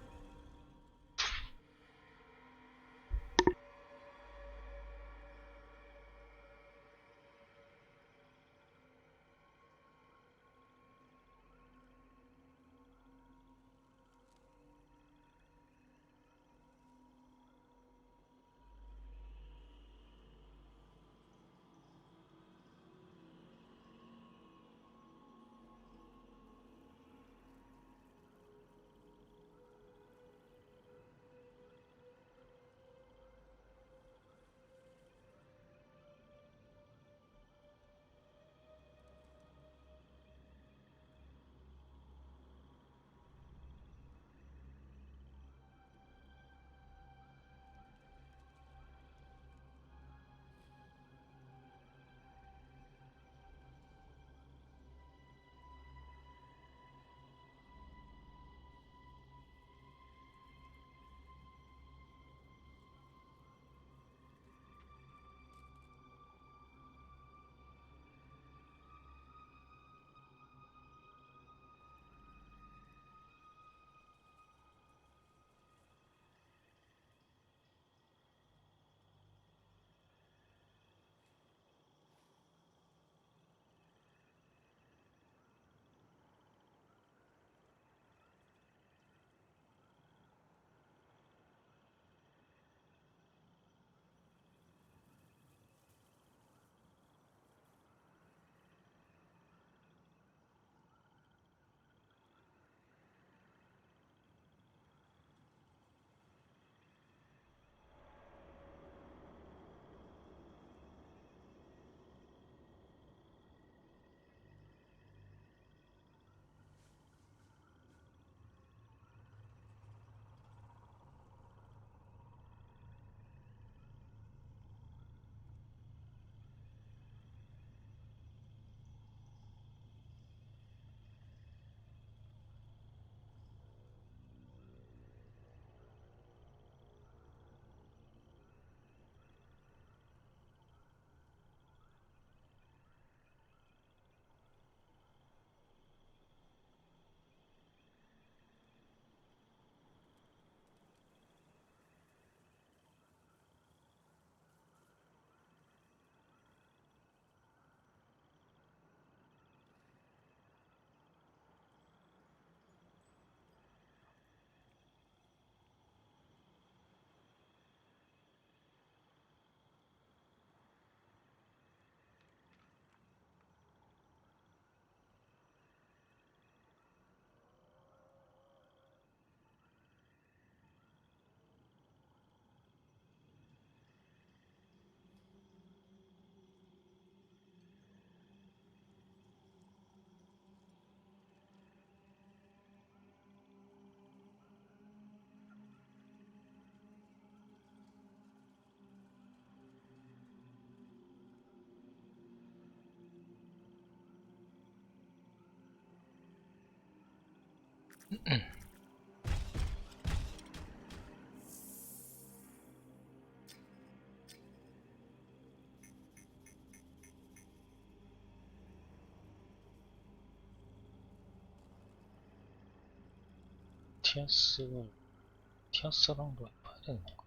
티어스랑도 해봐야 되는 건가?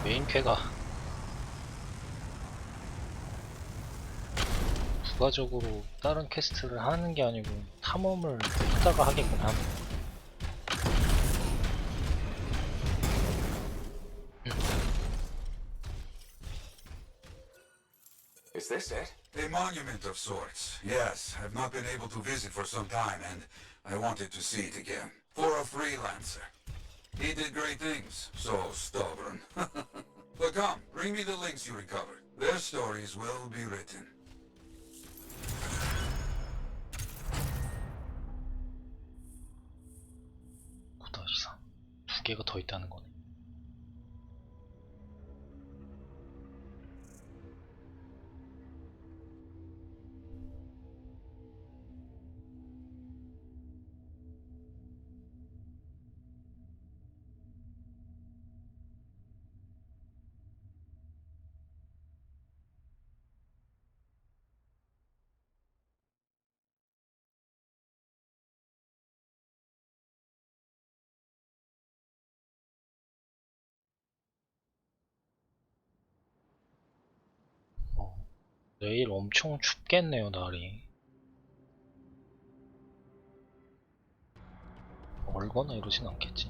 메인 퀘가 부가적으로 다른 퀘스트를 하는 게 아니고 탐험을 하다가 하게끔 하는 거. Is this it? A monument of sorts. Yes, I've not been able to visit for some time, and I wanted to see it again. For a freelancer. He did great things. So stubborn. But come, bring me the links you recovered. Their stories will be written. 고다시상 두 개가 더 있다는 거네. 내일 엄청 춥겠네요, 날이. 얼거나 이러진 않겠지.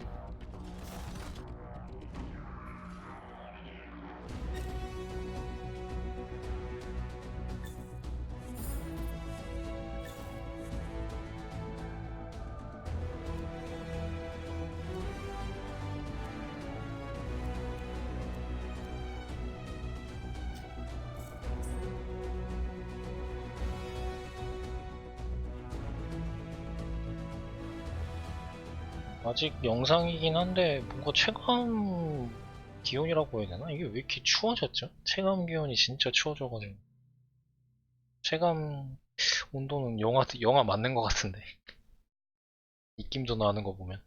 아직 영상이긴 한데 뭔가 체감 기온이라고 해야 되나? 이게 왜 이렇게 추워졌죠? 체감 기온이 진짜 추워져가지고 체감 온도는 영하 맞는 것 같은데 느낌도 나는 거 보면